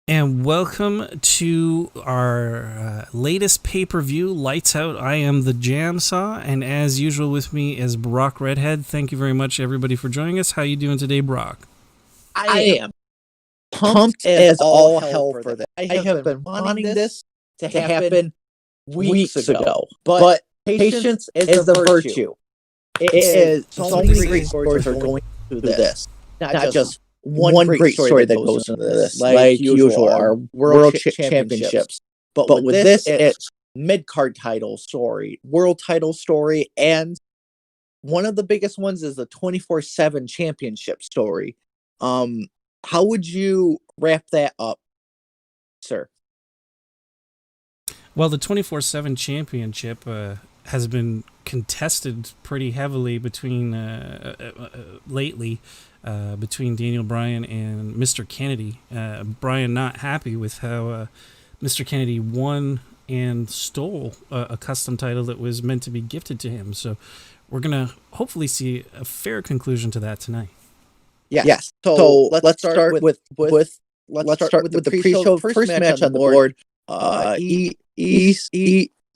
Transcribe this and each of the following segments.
And welcome to our latest pay-per-view, Lights Out. I am the JamSaw, and as usual with me is Brock Redhead. Thank you very much, everybody, for joining us. How you doing today, Brock? I am pumped as all hell for this. I have been wanting this to happen weeks ago, but patience is the virtue. It is so many great stories are going through this. Not just one great story that goes into this, like usual, our world championships. But with this, it's mid-card title story, world title story, and one of the biggest ones is the 24/7 championship story. How would you wrap that up, sir? Well, the 24/7 championship has been contested pretty heavily between lately between Daniel Bryan and Mr. Kennedy. Bryan not happy with how Mr. Kennedy won and stole a custom title that was meant to be gifted to him. So we're going to hopefully see a fair conclusion to that tonight. Yes. So let's start with the pre-show first match on the board.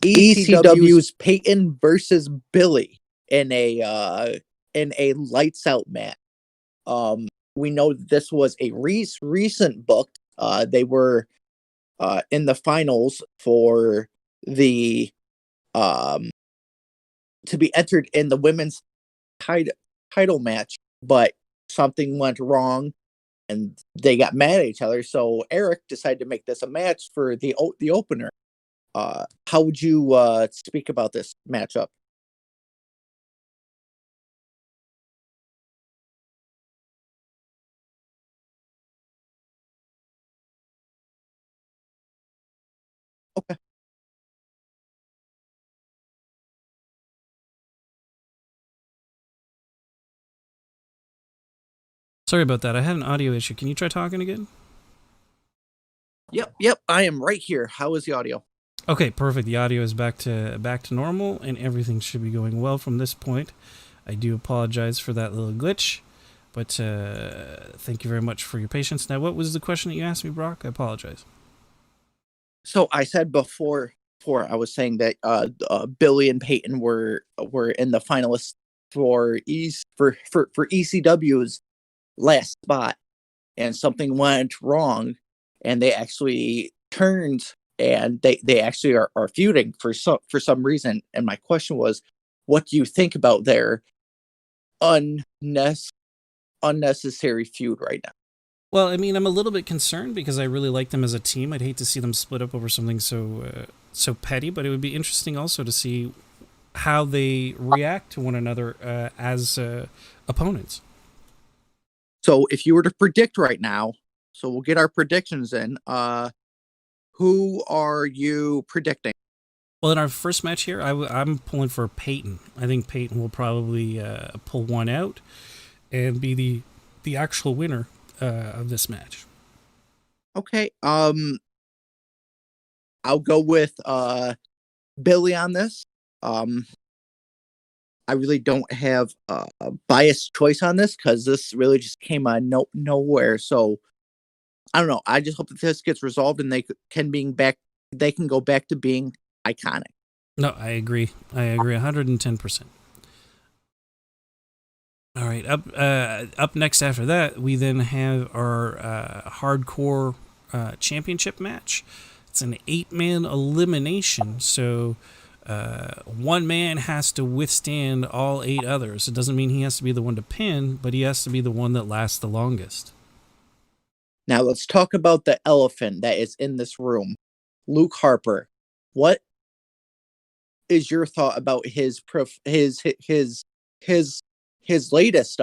ECW's Peyton versus Billie in a lights out match. We know this was a recent book. They were in the finals for the to be entered in the women's title match, but something went wrong and they got mad at each other. So Eric decided to make this a match for the opener. How would you speak about this matchup? Okay. Sorry about that. I had an audio issue. Can you try talking again? Yep. I am right here. How is the audio? Okay, perfect. The audio is back to normal, and everything should be going well from this point. I do apologize for that little glitch, but thank you very much for your patience. Now, what was the question that you asked me, Brock? I apologize. So I said before I was saying that Billie and Peyton were in the finalists for ECW's last spot, and something went wrong, and they actually turned, and they actually are feuding for some reason. And my question was, what do you think about their unnecessary feud right now? Well, I mean, I'm a little bit concerned because I really like them as a team. I'd hate to see them split up over something so petty, but it would be interesting also to see how they react to one another as opponents. So if you were to predict right now, so we'll get our predictions in. Who are you predicting? Well, in our first match here, I'm pulling for Peyton. I think Peyton will probably pull one out and be the actual winner of this match. Okay. I'll go with Billie on this. I really don't have a biased choice on this because this really just came out of nowhere. So I don't know. I just hope that this gets resolved and they can go back to being iconic. No, I agree. 110%. All right, up next after that, we then have our hardcore championship match. It's an 8-man elimination, so one man has to withstand all 8 others. It doesn't mean he has to be the one to pin, but he has to be the one that lasts the longest. Now let's talk about the elephant that is in this room, Luke Harper. What is your thought about his latest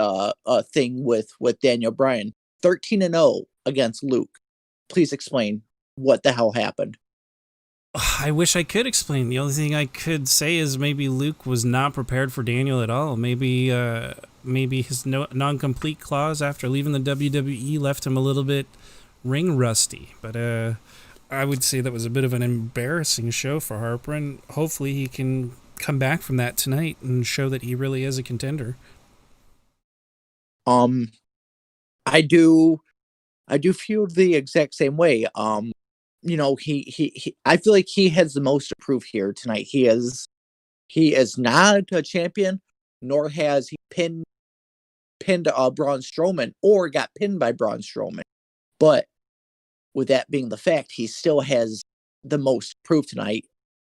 thing with Daniel Bryan, 13-0 against Luke? Please explain what the hell happened. I wish I could explain. The only thing I could say is maybe Luke was not prepared for Daniel at all. Maybe his non-complete clause after leaving the WWE left him a little bit ring rusty. But I would say that was a bit of an embarrassing show for Harper, and hopefully he can come back from that tonight and show that he really is a contender. I do I do feel the exact same way. He I feel like he has the most to prove here tonight. He is not a champion, nor has he pinned Braun Strowman or got pinned by Braun Strowman. But with that being the fact, he still has the most proof tonight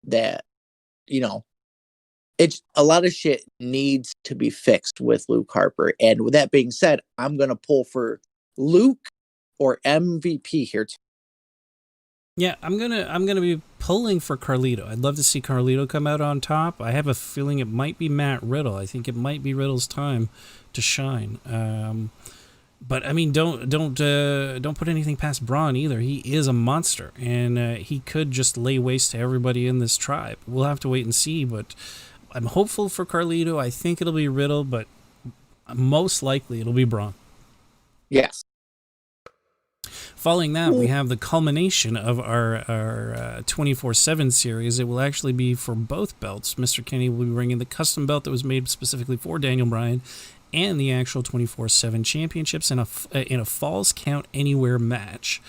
that, it's a lot of shit needs to be fixed with Luke Harper. And with that being said, I'm going to pull for Luke or MVP here. Yeah, I'm gonna be pulling for Carlito. I'd love to see Carlito come out on top. I have a feeling it might be Matt Riddle. I think it might be Riddle's time to shine. But I mean, don't put anything past Braun either. He is a monster, and he could just lay waste to everybody in this tribe. We'll have to wait and see. But I'm hopeful for Carlito. I think it'll be Riddle, but most likely it'll be Braun. Yes. Following that, we have the culmination of our 24/7 series. It will actually be for both belts. Mr. Kennedy will be bringing the custom belt that was made specifically for Daniel Bryan and the actual 24/7 championships in a Falls Count Anywhere match.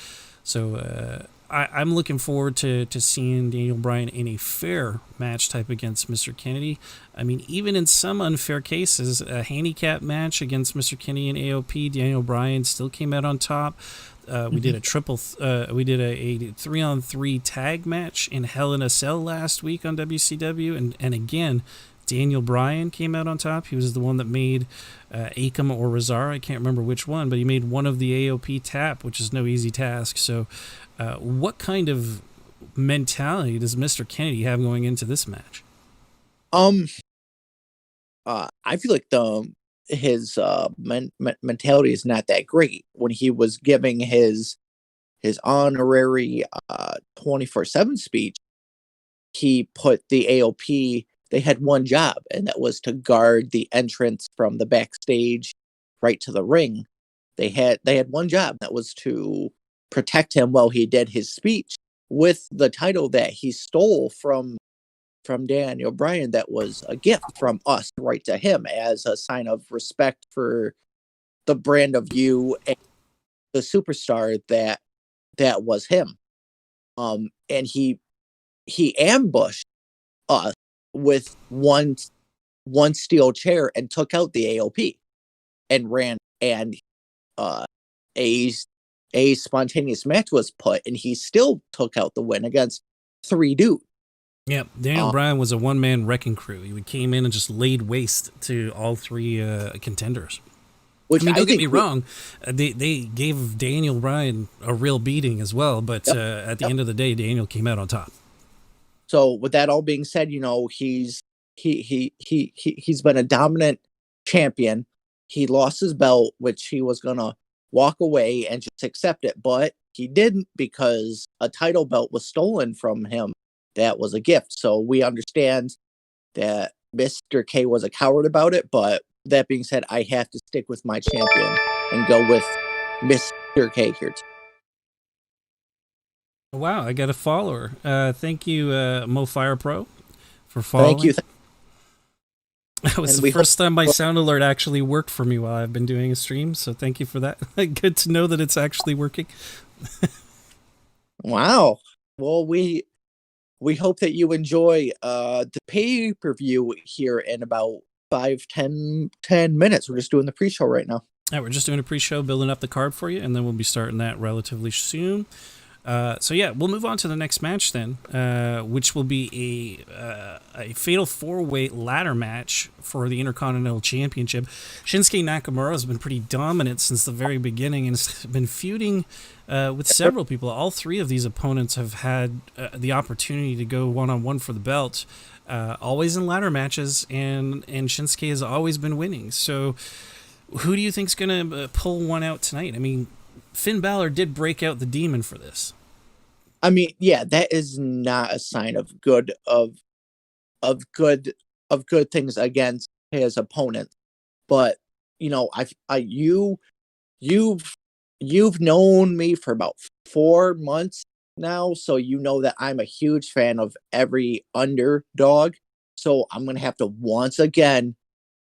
So I'm looking forward to seeing Daniel Bryan in a fair match type against Mr. Kennedy. I mean, even in some unfair cases, a handicap match against Mr. Kennedy and AOP, Daniel Bryan still came out on top. We did a 3-on-3 tag match in Hell in a Cell last week on WCW, and again, Daniel Bryan came out on top. He was the one that made Akam or Razar, I can't remember which one, but he made one of the AOP tap, which is no easy task. So what kind of mentality does Mr. Kennedy have going into this match? I feel like his mentality is not that great. When he was giving his honorary 24/7 speech, he put the AOP, they had one job, and that was to guard the entrance from the backstage right to the ring. They had one job, that was to protect him while he did his speech with the title that he stole from Daniel Bryan. That was a gift from us right to him as a sign of respect for the brand of you and the superstar that was him. And he ambushed us with one steel chair and took out the AOP and ran, and a spontaneous match was put, and he still took out the win against 3 dudes. Yeah, Daniel Bryan was a one-man wrecking crew. He came in and just laid waste to all 3 contenders. Which, I mean, don't get me wrong, they gave Daniel Bryan a real beating as well, but at the end of the day, Daniel came out on top. So with that all being said, he's been a dominant champion. He lost his belt, which he was gonna walk away and just accept it, but he didn't, because a title belt was stolen from him. That was a gift. So we understand that Mr. K was a coward about it, but that being said, I have to stick with my champion and go with Mr. K here. Wow, I got a follower. Thank you, Mo Fire Pro, for following. Thank you. That was the first time my sound alert actually worked for me while I've been doing a stream, so thank you for that. Good to know that it's actually working. Wow. Well, we hope that you enjoy the pay-per-view here in about 10 minutes. We're just doing the pre-show right now. Yeah, we're just doing a pre-show, building up the card for you, and then we'll be starting that relatively soon. So yeah, we'll move on to the next match then, which will be a fatal 4-way ladder match for the Intercontinental Championship. Shinsuke Nakamura has been pretty dominant since the very beginning and has been feuding with several people. All 3 of these opponents have had the opportunity to go one-on-one for the belt, always in ladder matches, and Shinsuke has always been winning. So who do you think's going to pull one out tonight? I mean, Finn Balor did break out the demon for this. I mean, yeah, that is not a sign of good things against his opponent. But you've known me for about 4 months now, so you know that I'm a huge fan of every underdog. So I'm gonna have to once again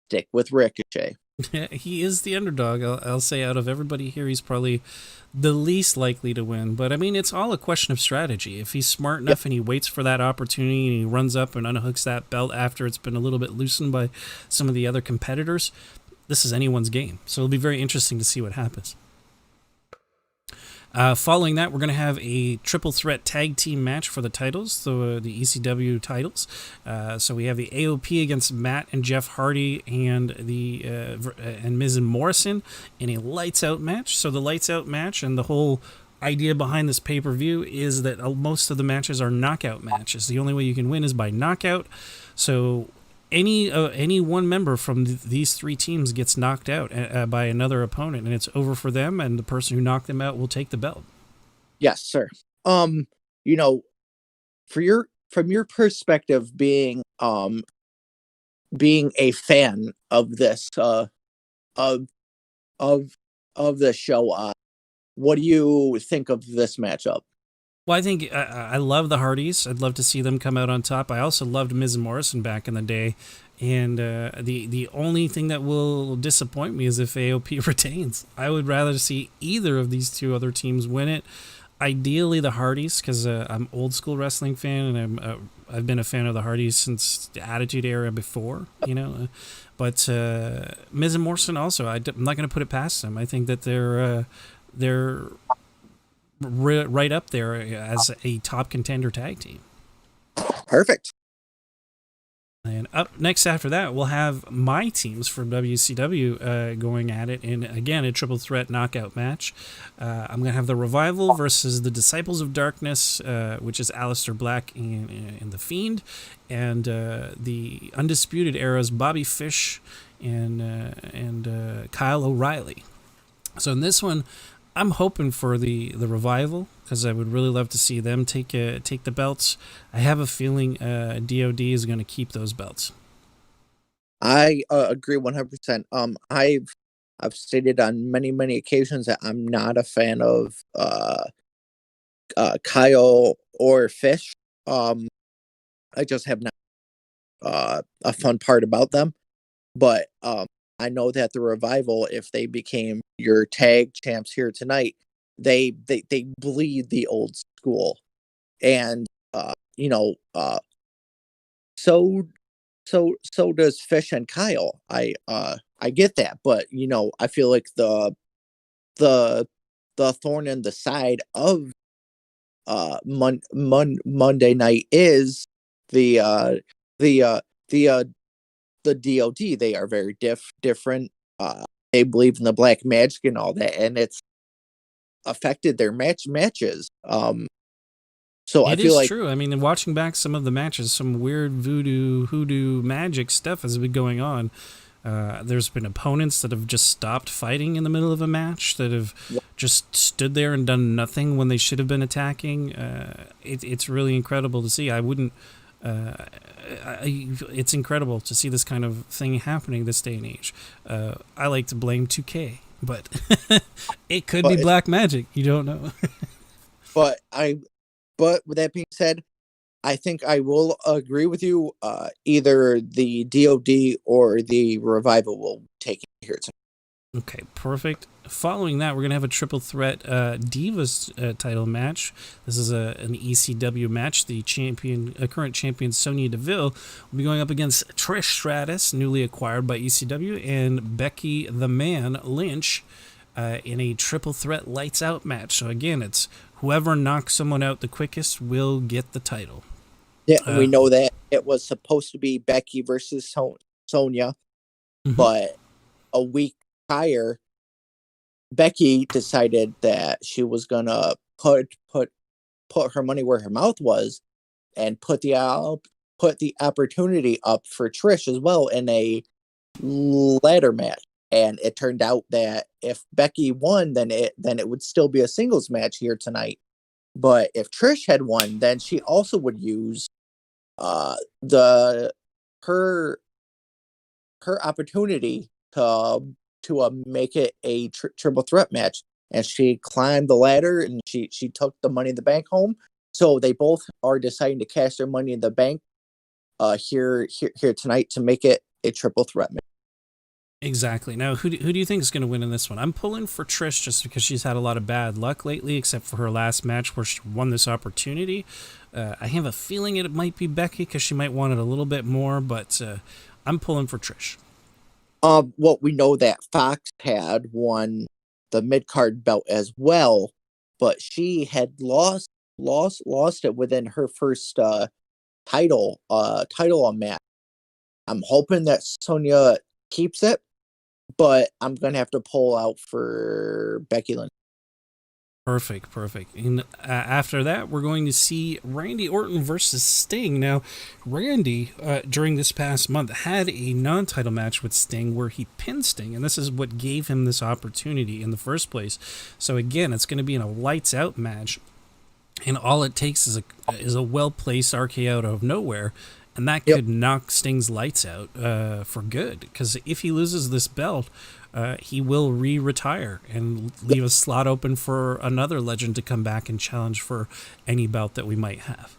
stick with Ricochet. He is the underdog. I'll say out of everybody here, he's probably the least likely to win. But I mean, it's all a question of strategy. If he's smart Yep. enough and he waits for that opportunity and he runs up and unhooks that belt after it's been a little bit loosened by some of the other competitors, this is anyone's game. So it'll be very interesting to see what happens. Following that, we're going to have a triple threat tag team match for the titles, the ECW titles. So we have the AOP against Matt and Jeff Hardy and and Miz and Morrison in a lights out match. So the lights out match and the whole idea behind this pay-per-view is that most of the matches are knockout matches. The only way you can win is by knockout. So any one member from these three teams gets knocked out by another opponent, and it's over for them, and the person who knocked them out will take the belt. Yes, sir. You know, from your perspective, being a fan of this of of the show, what do you think of this matchup? Well, I think I love the Hardys. I'd love to see them come out on top. I also loved Miz and Morrison back in the day. And the only thing that will disappoint me is if AOP retains. I would rather see either of these two other teams win it. Ideally, the Hardys, because I'm old school wrestling fan, and I've been a fan of the Hardys since the Attitude Era before, you know. But Miz and Morrison also, I'm not going to put it past them. I think that they're right up there as a top contender tag team. Perfect. And up next after that, we'll have my teams from WCW going at it in, again, a triple threat knockout match. I'm going to have the Revival versus the Disciples of Darkness, which is Aleister Black and The Fiend, and the Undisputed Era's Bobby Fish and Kyle O'Reilly. So in this one, I'm hoping for the Revival because I would really love to see them take the belts. I have a feeling DOD is going to keep those belts. I agree 100%. I've stated on many occasions that I'm not a fan of Kyle or Fish. I just have not a fun part about them. But I know that the Revival, if they became your tag champs here tonight, they bleed the old school, and so does Fish and Kyle. I get that, but I feel like the thorn in the side of Monday night is the DOD. They are very different. They believe in the black magic and all that, and it's affected their matches. So I feel like true. I mean, watching back some of the matches, some weird voodoo, hoodoo, magic stuff has been going on. There's been opponents that have just stopped fighting in the middle of a match, that have just stood there and done nothing when they should have been attacking. It's really incredible to see. I wouldn't. It's incredible to see this kind of thing happening this day and age. I like to blame 2K, but it could be black magic. You don't know. But with that being said, I think I will agree with you. Either the DOD or the Revival will take it here tonight. Okay, perfect. Following that, we're going to have a triple threat Divas title match. This is an ECW match. The current champion Sonya Deville will be going up against Trish Stratus, newly acquired by ECW, and Becky the Man Lynch in a triple threat lights out match. So again, it's whoever knocks someone out the quickest will get the title. Yeah, we know that it was supposed to be Becky versus Sonya, but a week prior, Becky decided that she was gonna put her money where her mouth was, and put the opportunity up for Trish as well in a ladder match. And it turned out that if Becky won, then it would still be a singles match here tonight. But if Trish had won, then she also would use her opportunity to make it a triple threat match. And she climbed the ladder and she took the Money in the Bank home. So they both are deciding to cash their Money in the Bank here tonight to make it a triple threat match. Exactly. Now, who do you think is going to win in this one? I'm pulling for Trish just because she's had a lot of bad luck lately, except for her last match where she won this opportunity. I have a feeling it might be Becky because she might want it a little bit more, but I'm pulling for Trish. Well, we know that Fox had won the mid card belt as well, but she had lost it within her first title on match. I'm hoping that Sonya keeps it, but I'm gonna have to pull out for Becky Lynch. Perfect. And after that, we're going to see Randy Orton versus Sting. Now, Randy, during this past month, had a non-title match with Sting where he pinned Sting, and this is what gave him this opportunity in the first place. So again, it's going to be in a lights-out match, and all it takes is a well-placed RKO out of nowhere, and that could knock Sting's lights out for good. Because if he loses this belt, he will retire and leave a slot open for another legend to come back and challenge for any belt that we might have.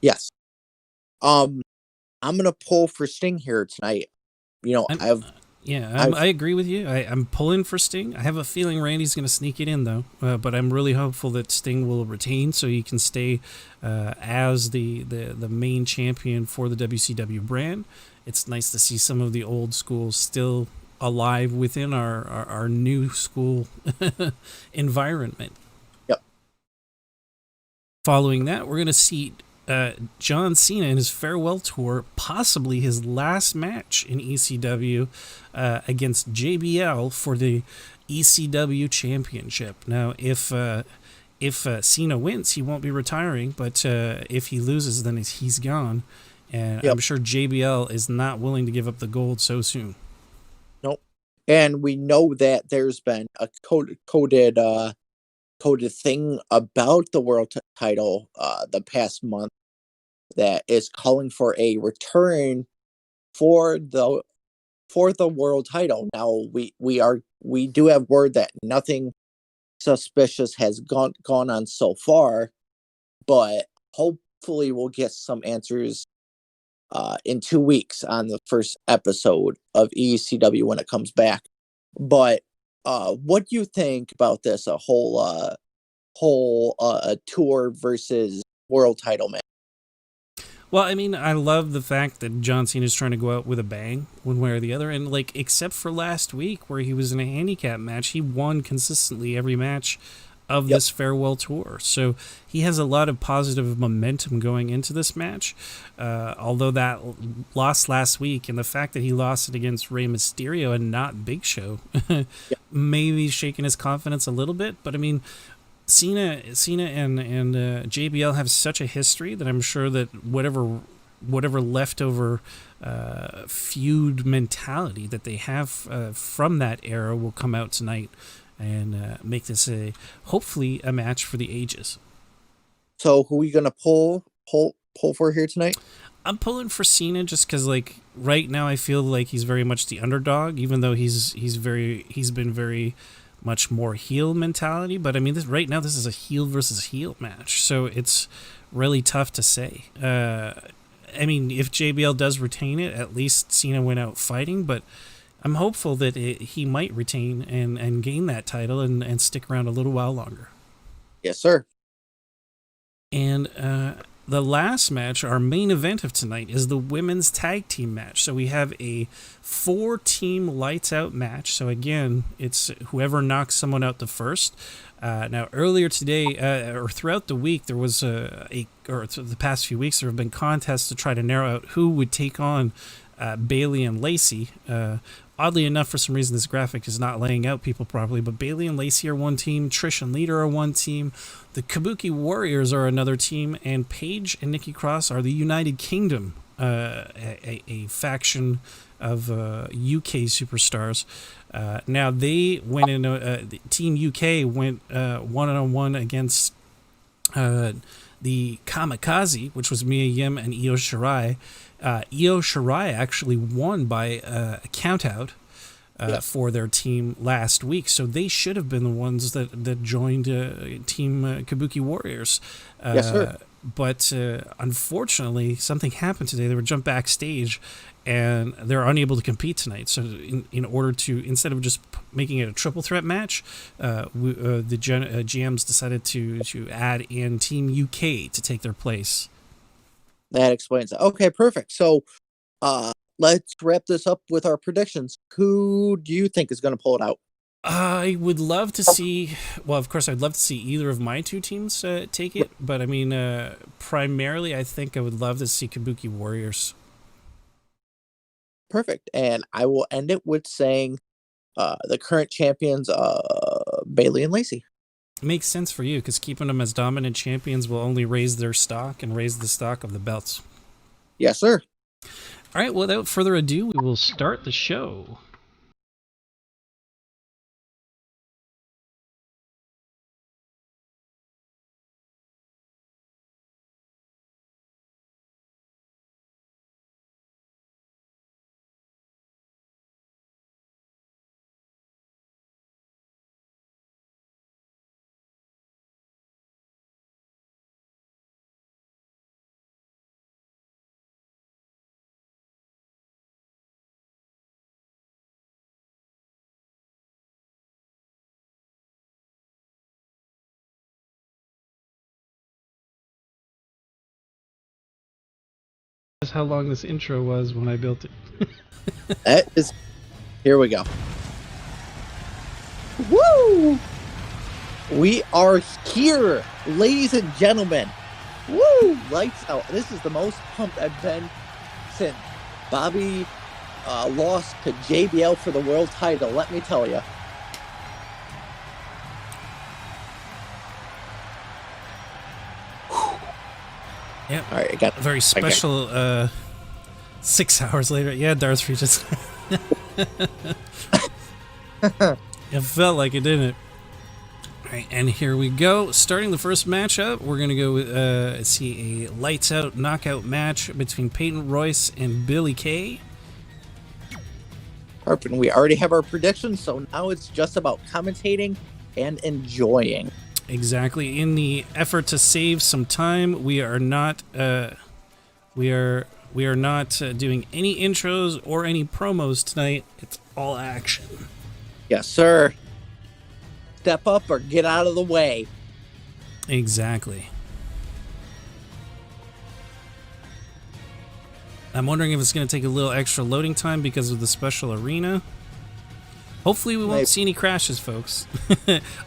Yes. I'm gonna pull for Sting here tonight. I agree with you. I'm pulling for Sting. I have a feeling Randy's going to sneak it in, though. But I'm really hopeful that Sting will retain so he can stay as the main champion for the WCW brand. It's nice to see some of the old schools still alive within our new school environment. Yep. Following that, we're going to see John Cena in his farewell tour, possibly his last match in ECW against JBL for the ECW Championship. Now, if Cena wins, he won't be retiring, but if he loses, then he's gone. And I'm sure JBL is not willing to give up the gold so soon. Nope. And we know that there's been a coded thing about the world title the past month that is calling for a return for the world title. Now we do have word that nothing suspicious has gone on so far, but hopefully we'll get some answers in 2 weeks on the first episode of ECW when it comes back. But what do you think about this? A whole tour versus world title match. Well, I mean, I love the fact that John Cena is trying to go out with a bang, one way or the other. And, like, except for last week where he was in a handicap match, he won consistently every match of this farewell tour. So he has a lot of positive momentum going into this match. Although that loss last week and the fact that he lost it against Rey Mysterio and not Big Show maybe shaking his confidence a little bit. But, I mean, Cena and JBL have such a history that I'm sure that whatever leftover feud mentality that they have from that era will come out tonight and make this hopefully a match for the ages. So who are you gonna pull for here tonight? I'm pulling for Cena just because, like, right now I feel like he's very much the underdog, even though he's been very much more heel mentality. But I mean, right now this is a heel versus heel match, so it's really tough to say. I mean, if JBL does retain it, at least Cena went out fighting, but I'm hopeful that he might retain and gain that title and stick around a little while longer. Yes, sir. And the last match, our main event of tonight, is the women's tag team match. So we have a 4-team lights out match. So again, it's whoever knocks someone out the first. Now, earlier today, or throughout the week, there was the past few weeks, there have been contests to try to narrow out who would take on Bayley and Lacey. Oddly enough, for some reason, this graphic is not laying out people properly, but Bayley and Lacey are one team, Trish and Lita are one team, the Kabuki Warriors are another team, and Paige and Nikki Cross are the United Kingdom, a faction of UK superstars. Now, they went in, Team UK went one-on-one against the Kamikaze, which was Mia Yim and Io Shirai. Io Shirai actually won by a countout for their team last week, so they should have been the ones that joined Team Kabuki Warriors. Yes, sir. But unfortunately, something happened today. They were jumped backstage, and they're unable to compete tonight. So in order to, instead of just making it a triple threat match, the GMs decided to add in Team UK to take their place. That explains it. Okay, perfect. So let's wrap this up with our predictions. Who do you think is going to pull it out? I would love to see, well, of course, I'd love to see either of my two teams take it. But, I mean, primarily, I think I would love to see Kabuki Warriors. Perfect. And I will end it with saying the current champions, Bayley and Lacey. It makes sense for you, because keeping them as dominant champions will only raise their stock and raise the stock of the belts. Yes, sir. All right, without further ado, we will start the show. That's how long this intro was when I built it. That is. Here we go. Woo! We are here, ladies and gentlemen. Woo! Lights out. This is the most pumped I've been since Bobby lost to JBL for the world title. Let me tell you. Yeah. All right, I got a very special 6 hours later. Yeah, Darth Regis. It felt like it, didn't it? All right, and here we go. Starting the first matchup, we're going to go with see a lights out knockout match between Peyton Royce and Billie Kay. Harper, we already have our predictions, so now it's just about commentating and enjoying. Exactly. In the effort to save some time, we are not doing any intros or any promos tonight. It's all action. Yes, sir. Step up or get out of the way. Exactly. I'm wondering if it's going to take a little extra loading time because of the special arena. Hopefully we won't see any crashes, folks.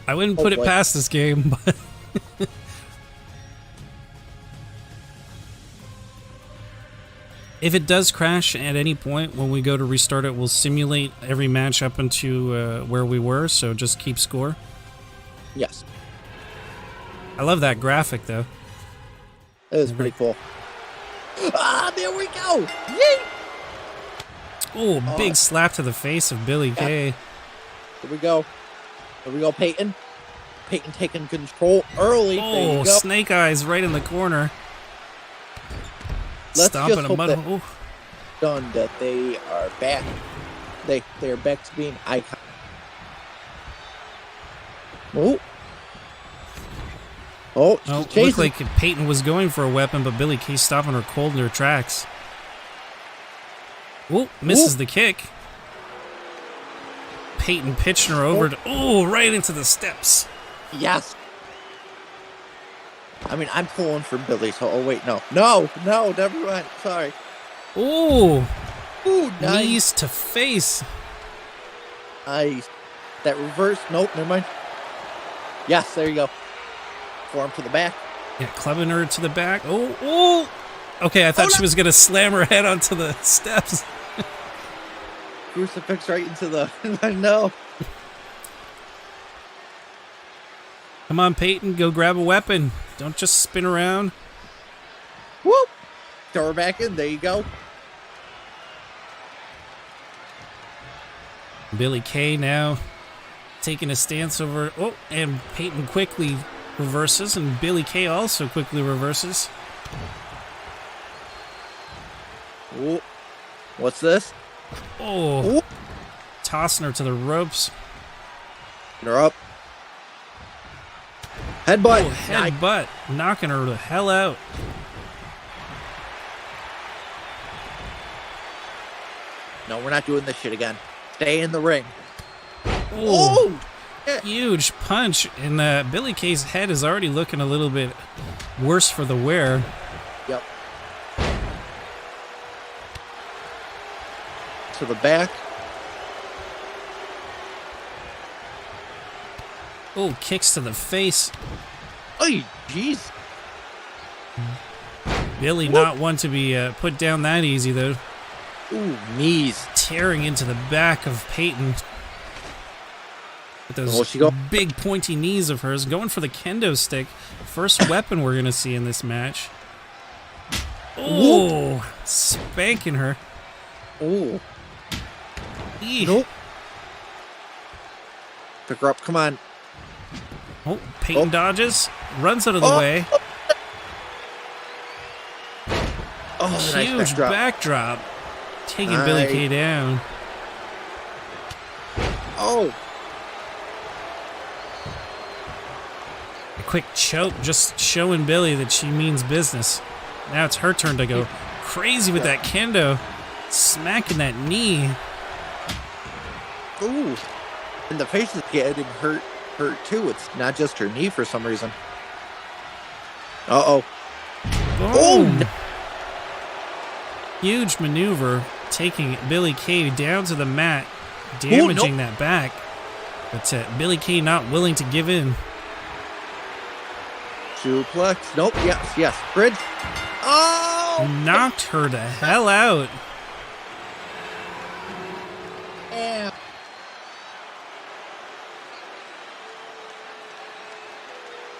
I wouldn't put it past this game, but if it does crash at any point when we go to restart it, we'll simulate every match up into where we were, so just keep score. Yes. I love that graphic, though. It is pretty cool. Ah, there we go! Yay! Oh, big slap to the face of Billie Kay. Here we go. Here we go, Peyton. Peyton taking control early. Oh, snake eyes right in the corner. Let's stomping just a hope mud that hole. Done that they are back. They're back to being icons. Oh. Oh, it looked like Peyton was going for a weapon, but Billie Kay stopping her cold in her tracks. Oh, misses the kick. Peyton pitching her over to, right into the steps. Yes. I mean, I'm pulling for Billie, so, wait, no, never mind, sorry. Ooh, nice. Knees to face. Nice. That reverse, nope, never mind. Yes, there you go. Forearm to the back. Yeah, clubbing her to the back. Oh. Okay, I thought she was going to slam her head onto the steps. Crucifix right into the... No. Come on, Peyton, go grab a weapon. Don't just spin around. Whoop. Throw her back in. There you go. Billie Kay now taking a stance over... Oh, and Peyton quickly reverses, and Billie Kay also quickly reverses. Ooh. What's this? Oh. Ooh. Tossing her to the ropes. Her up. Headbutt. Oh, headbutt. Knocking her the hell out. No, we're not doing this shit again. Stay in the ring. Oh, huge punch. And Billie Kay's head is already looking a little bit worse for the wear. Yep. To the back. Oh, kicks to the face. Oh, jeez. Billie not one to be put down that easy, though. Ooh, knees. Tearing into the back of Peyton. With those big pointy knees of hers. Going for the kendo stick. First weapon we're going to see in this match. Oh, spanking her. Oh. Nope. Pick her up, come on. Oh, Peyton dodges. Runs out of the way. Oh, huge nice backdrop. Taking Billie Kay down. Oh. A quick choke, just showing Billie that she means business. Now it's her turn to go crazy with that kendo. Smacking that knee. Ooh. And the face is getting hurt too. It's not just her knee for some reason. Uh-oh. Boom. Oh. Huge maneuver, taking Billie Kay down to the mat, damaging that back. But Billie Kay not willing to give in. Suplex. Nope. Yes. Bridge. Oh! Knocked her the hell out. Yeah.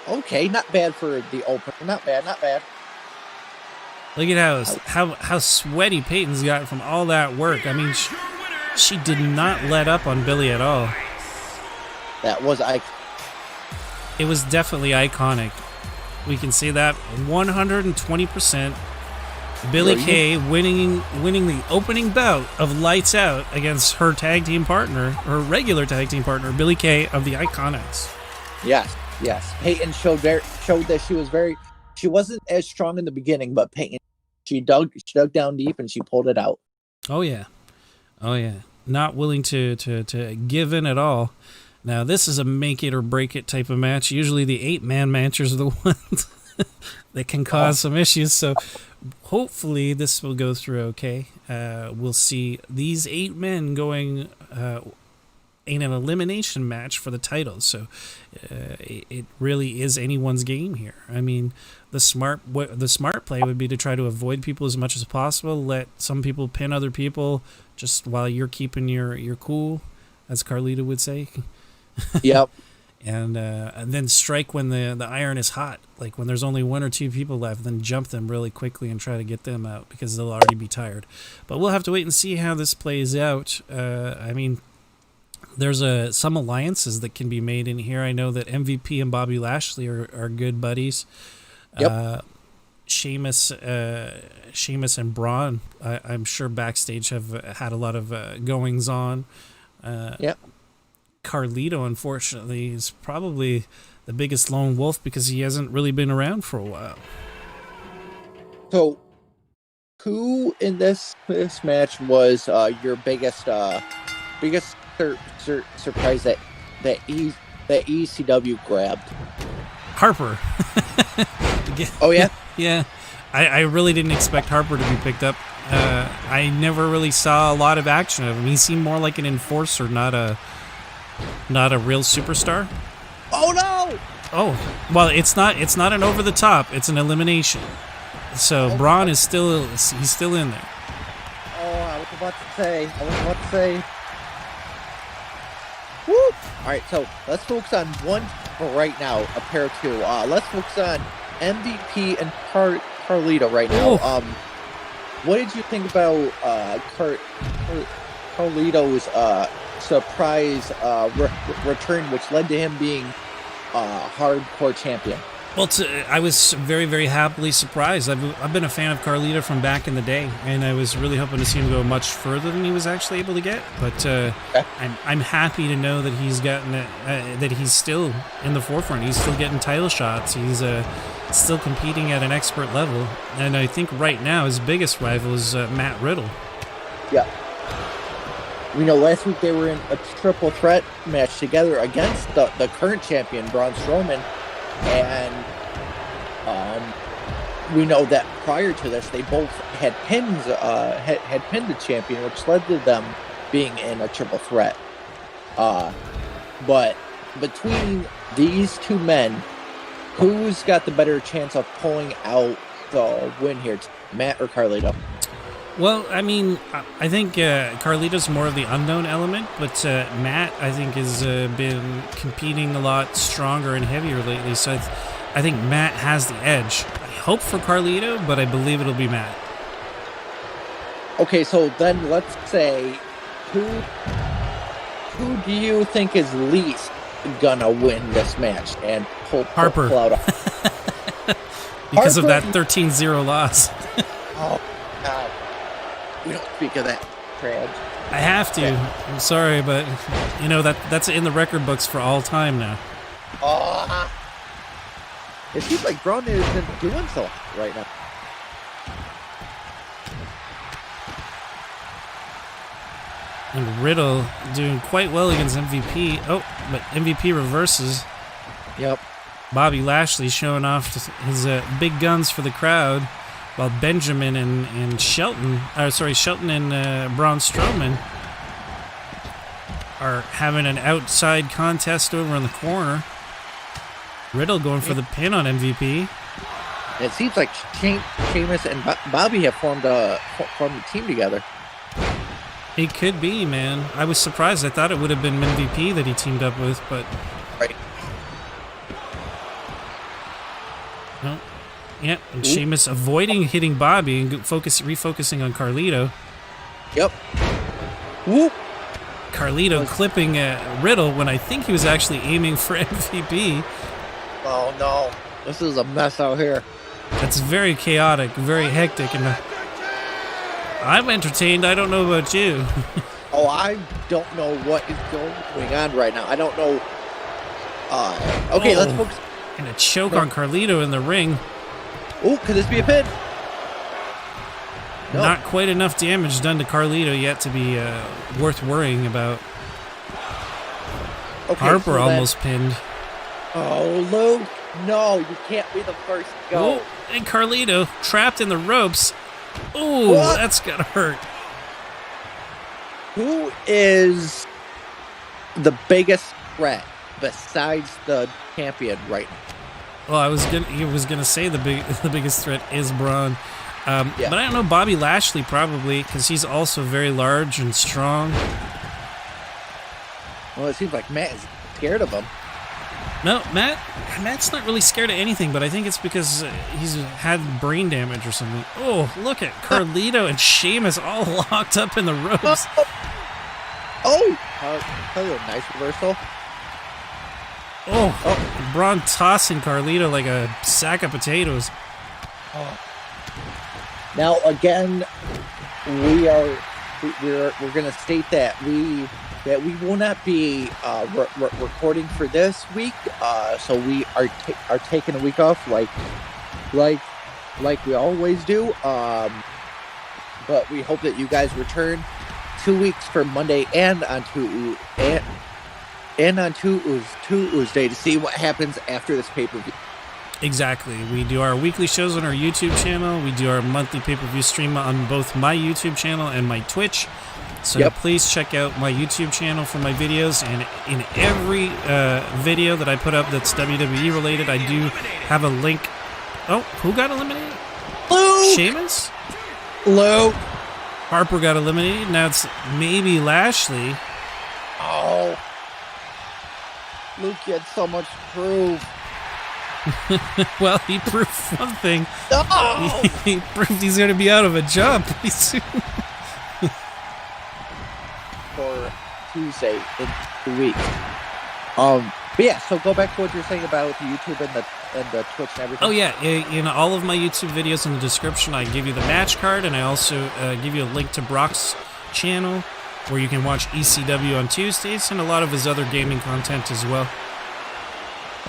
Okay, not bad for the opener. Not bad. Look at how sweaty Peyton's got from all that work. I mean, she did not let up on Billie at all. That was It was definitely iconic. We can see that 120%. Billie Kay winning the opening bout of Lights Out against her tag team partner, her regular tag team partner, Billie Kay of the Iconics. Yes. Peyton showed that she wasn't as strong in the beginning, but Peyton, she dug down deep and she pulled it out. Oh yeah. Not willing to give in at all. Now this is a make it or break it type of match. Usually the 8-man matches are the ones that can cause some issues. So hopefully this will go through okay. We'll see these 8 men going in an elimination match for the title. So it really is anyone's game here. I mean, the smart play would be to try to avoid people as much as possible. Let some people pin other people just while you're keeping your cool, as Carlito would say. Yep. And then strike when the iron is hot. Like when there's only 1 or 2 people left, then jump them really quickly and try to get them out because they'll already be tired. But we'll have to wait and see how this plays out. I mean, there's some alliances that can be made in here. I know that MVP and Bobby Lashley are good buddies. Yep. Sheamus and Braun, I'm sure backstage have had a lot of goings on. Yep. Carlito, unfortunately, is probably the biggest lone wolf because he hasn't really been around for a while. So, who in this match was your biggest surprise that ECW grabbed? Harper. Oh yeah. Yeah. I really didn't expect Harper to be picked up. I never really saw a lot of action of him. He seemed more like an enforcer, not a real superstar. Oh no! Oh, well, it's not an over the top. It's an elimination. So Braun is still in there. Oh, I was about to say. Woo! All right, so let's focus on one right now. A pair of 2. Let's focus on MVP and Carlito right now. Oh. What did you think about Carlito's surprise return, which led to him being hardcore champion? Well, I was very, very happily surprised. I've been a fan of Carlito from back in the day, and I was really hoping to see him go much further than he was actually able to get. But I'm happy to know that he's gotten that he's still in the forefront. He's still getting title shots. He's still competing at an expert level, and I think right now his biggest rival is Matt Riddle. Yeah. We know last week they were in a triple threat match together against the current champion, Braun Strowman. And we know that prior to this, they both had pins, had pinned the champion, which led to them being in a triple threat. But between these two men, who's got the better chance of pulling out the win here, Matt or Carlito? Well, I mean, I think Carlito's more of the unknown element, but Matt, I think, has been competing a lot stronger and heavier lately, so I think Matt has the edge. I hope for Carlito, but I believe it'll be Matt. Okay, so then let's say, who do you think is least gonna win this match and pull Harper. Pull out because Harper? Of that 13-0 loss. Oh, God. We don't speak of that, Trad. I have to. Yeah. I'm sorry, but you know that's in the record books for all time now. It seems like Braun isn't doing so right now. And Riddle doing quite well against MVP. Oh, but MVP reverses. Yep. Bobby Lashley showing off his big guns for the crowd, while Benjamin and Sheldon and Braun Strowman are having an outside contest over in the corner. Riddle going for the pin on MVP. It seems like Sheamus and Bobby have formed a team together. It could be, man. I was surprised. I thought it would have been MVP that he teamed up with, but... Right. No. Yeah, and Sheamus avoiding hitting Bobby and refocusing on Carlito. Yep. Whoop. Carlito clipping Riddle when I think he was actually aiming for MVP. Oh, no. This is a mess out here. That's very chaotic, very hectic, and I'm entertained. I don't know about you. Oh, I don't know what is going on right now. I don't know. Okay, let's focus. And a choke on Carlito in the ring. Oh, could this be a pin? No. Not quite enough damage done to Carlito yet to be worth worrying about. Okay, Harper so almost pinned. Oh, Luke. No, you can't be the first to go. Oh, and Carlito trapped in the ropes. Oh, that's gotta hurt. Who is the biggest threat besides the champion right now? Well, he was gonna say the biggest threat is Braun, but I don't know. Bobby Lashley probably, because he's also very large and strong. Well, it seems like Matt is scared of him. No, Matt's not really scared of anything, but I think it's because he's had brain damage or something. Oh, look at Carlito and Sheamus all locked up in the ropes. Nice reversal. Oh, Braun tossing Carlito like a sack of potatoes. Oh. Now again, we're going to state that we will not be recording for this week. So we are taking a week off, like we always do. But we hope that you guys return 2 weeks for Monday and on Tuesday to see what happens after this pay-per-view. Exactly. We do our weekly shows on our YouTube channel. We do our monthly pay-per-view stream on both my YouTube channel and my Twitch. So please check out my YouTube channel for my videos. And in every video that I put up that's WWE related, I do have a link. Oh, who got eliminated? Luke! Sheamus? Luke! Harper got eliminated. Now it's maybe Lashley. Oh. Luke had so much to prove. Well, he proved one thing. Oh! He proved he's going to be out of a job pretty soon. For Tuesday in 2 weeks. But yeah, so go back to what you're saying about the YouTube and and the Twitch and everything? Oh yeah, in all of my YouTube videos in the description, I give you the match card, and I also give you a link to Brock's channel, where you can watch ECW on Tuesdays and a lot of his other gaming content as well.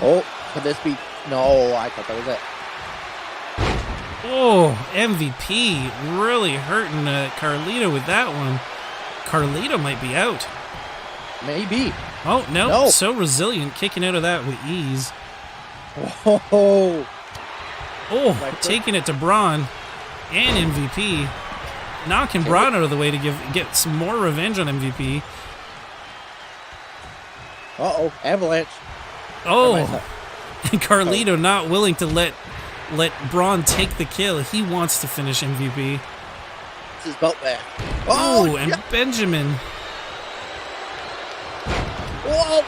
Oh, could this be? No, I thought that was it. Oh, MVP really hurting Carlito with that one. Carlito might be out. Maybe. Oh, no, so resilient, kicking out of that with ease. Oh, taking it to Braun and MVP. Knocking Braun out of the way to get some more revenge on MVP. Uh-oh, avalanche. Oh, and Carlito not willing to let Braun take the kill. He wants to finish MVP. It's his belt back. Oh, and Benjamin. Whoa!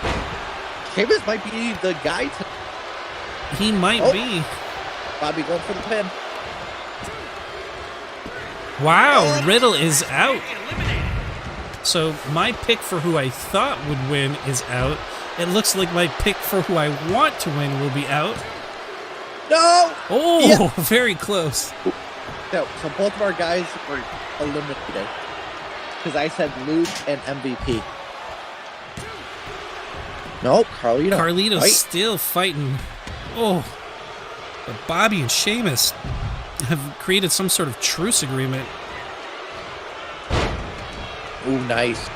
Sheamus might be the guy to... He might be. Bobby going for the pin. Wow, Riddle is out. So my pick for who I thought would win is out. It looks like my pick for who I want to win will be out. No! Oh, very close. No, so both of our guys were eliminated. Because I said Luke and MVP. No, Carlito. Carlito's still fighting. Oh, but Bobby and Sheamus have created some sort of truce agreement. Ooh, nice.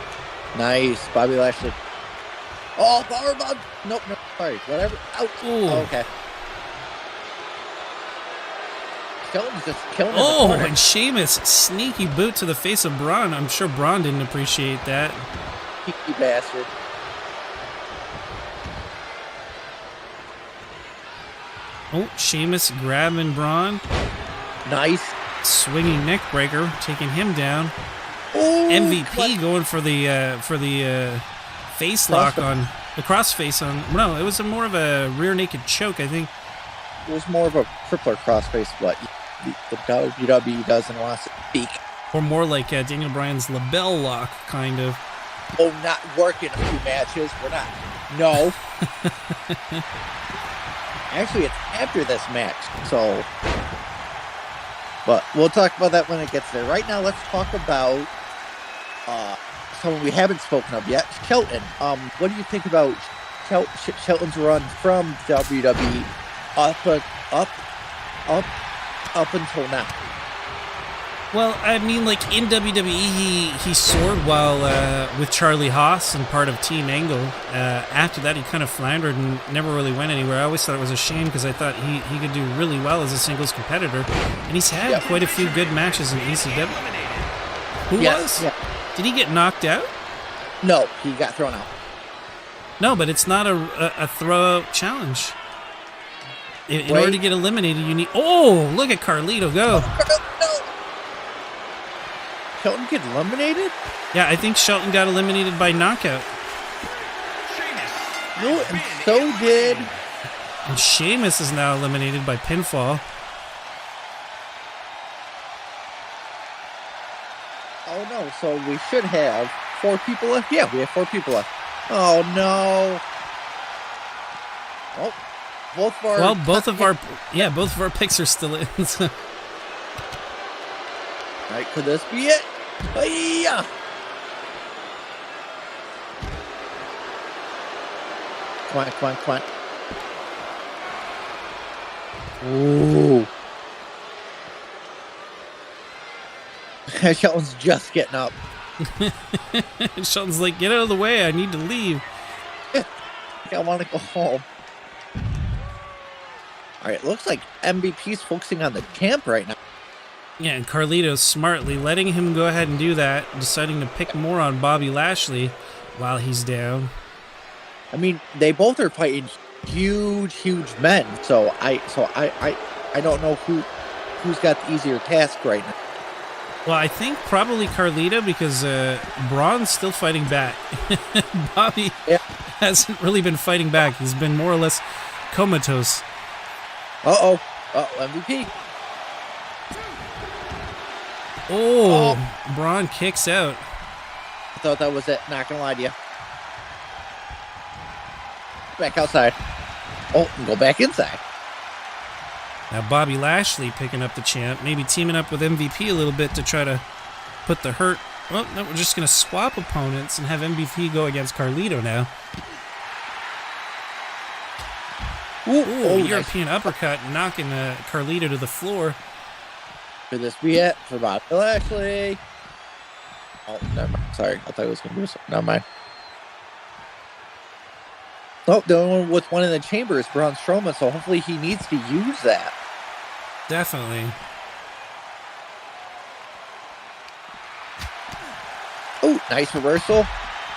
Nice. Bobby Lashley. Oh, powerbomb. Nope, no, sorry. Whatever. Ouch. Oh, okay. Sheldon's just killing him. Oh, and Sheamus, sneaky boot to the face of Braun. I'm sure Braun didn't appreciate that. Cheeky bastard. Oh, Sheamus grabbing Braun. Nice. Swinging neck breaker, taking him down. Ooh, MVP going for the face lock on the crossface on. No, it was more of a rear naked choke, I think. It was more of a crippler crossface, but the WWE doesn't want to speak. Or more like Daniel Bryan's label lock, kind of. Oh, not working a few matches. We're not. No. Actually, it's after this match, so. But we'll talk about that when it gets there. Right now, let's talk about someone we haven't spoken of yet, Sheldon. What do you think about Sheldon's run from WWE up until now? Well, I mean, like in WWE, he soared while with Charlie Haas and part of Team Angle. After that, he kind of floundered and never really went anywhere. I always thought it was a shame because I thought he could do really well as a singles competitor, and he's had quite a few good matches in ECW. Who was? Yeah. Did he get knocked out? No, he got thrown out. No, but it's not a throw-out challenge. In order to get eliminated, you need... Oh, look at Carlito go. No. Sheldon get eliminated? Yeah, I think Sheldon got eliminated by knockout. No, and so did... And Sheamus is now eliminated by pinfall. Oh no, so we should have 4 people left? Yeah, we have 4 people left. Oh no. Oh, both of our picks are still in. So. Alright, could this be it? Hiya! Come on. Ooh. Sheldon's just getting up. Sheldon's like, get out of the way, I need to leave. I want to go home. Alright, looks like MVP's focusing on the champ right now. Yeah, and Carlito smartly letting him go ahead and do that, deciding to pick more on Bobby Lashley while he's down. I mean, they both are fighting huge men, so I don't know who's got the easier task right now. Well, I think probably Carlito because Braun's still fighting back. Bobby hasn't really been fighting back. He's been more or less comatose. Uh-oh, MVP. Oh, Braun kicks out. I thought that was it, not gonna lie to you. Back outside. Oh, and go back inside. Now Bobby Lashley picking up the champ, maybe teaming up with MVP a little bit to try to put the hurt. Well, no, we're just going to swap opponents and have MVP go against Carlito now. Ooh, European uppercut knocking Carlito to the floor. Could this be it for Bobby Lashley? Oh, never mind. Sorry, I thought it was going to be something. Never mind. Oh, the only one with one in the chamber is Braun Strowman, so hopefully he needs to use that. Definitely. Oh, nice reversal.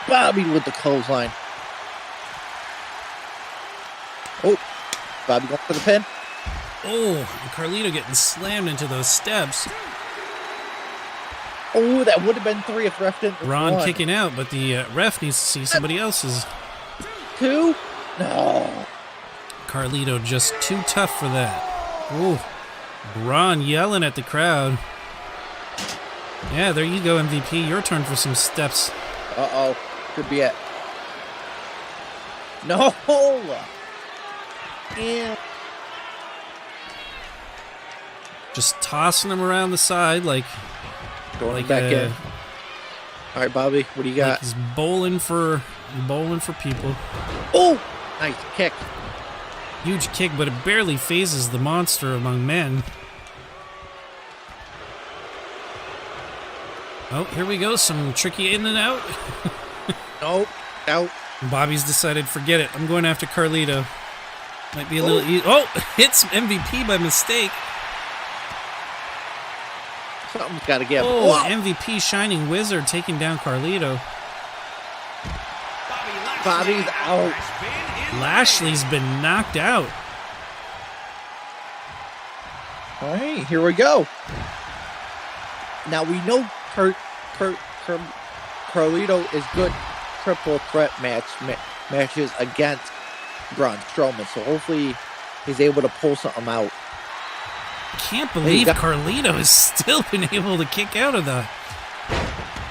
Bobby with the clothesline. Oh, Bobby going for the pin. Oh, and Carlito getting slammed into those steps. Oh, that would have been 3 if ref didn't. Braun kicking out, but the ref needs to see somebody else's. 2? No. Carlito just too tough for that. Ooh. Braun yelling at the crowd. Yeah, there you go, MVP. Your turn for some steps. Uh-oh. Could be it. No. Yeah. Just tossing him around the side like... Going back in. All right, Bobby, what do you got? Like he's bowling for people. Oh, nice kick. Huge kick, but it barely phases the monster among men. Oh, here we go. Some tricky in and out. Nope. Out. Bobby's decided, forget it. I'm going after Carlito. Might be a little easy. Oh, hits MVP by mistake. Something's got to give. Oh, MVP Shining Wizard taking down Carlito. Bobby's out. Lashley's been knocked out. All right, here we go. Now we know Carlito is good triple threat matches against Braun Strowman, so hopefully he's able to pull something out. Can't believe Carlito has still been able to kick out of that.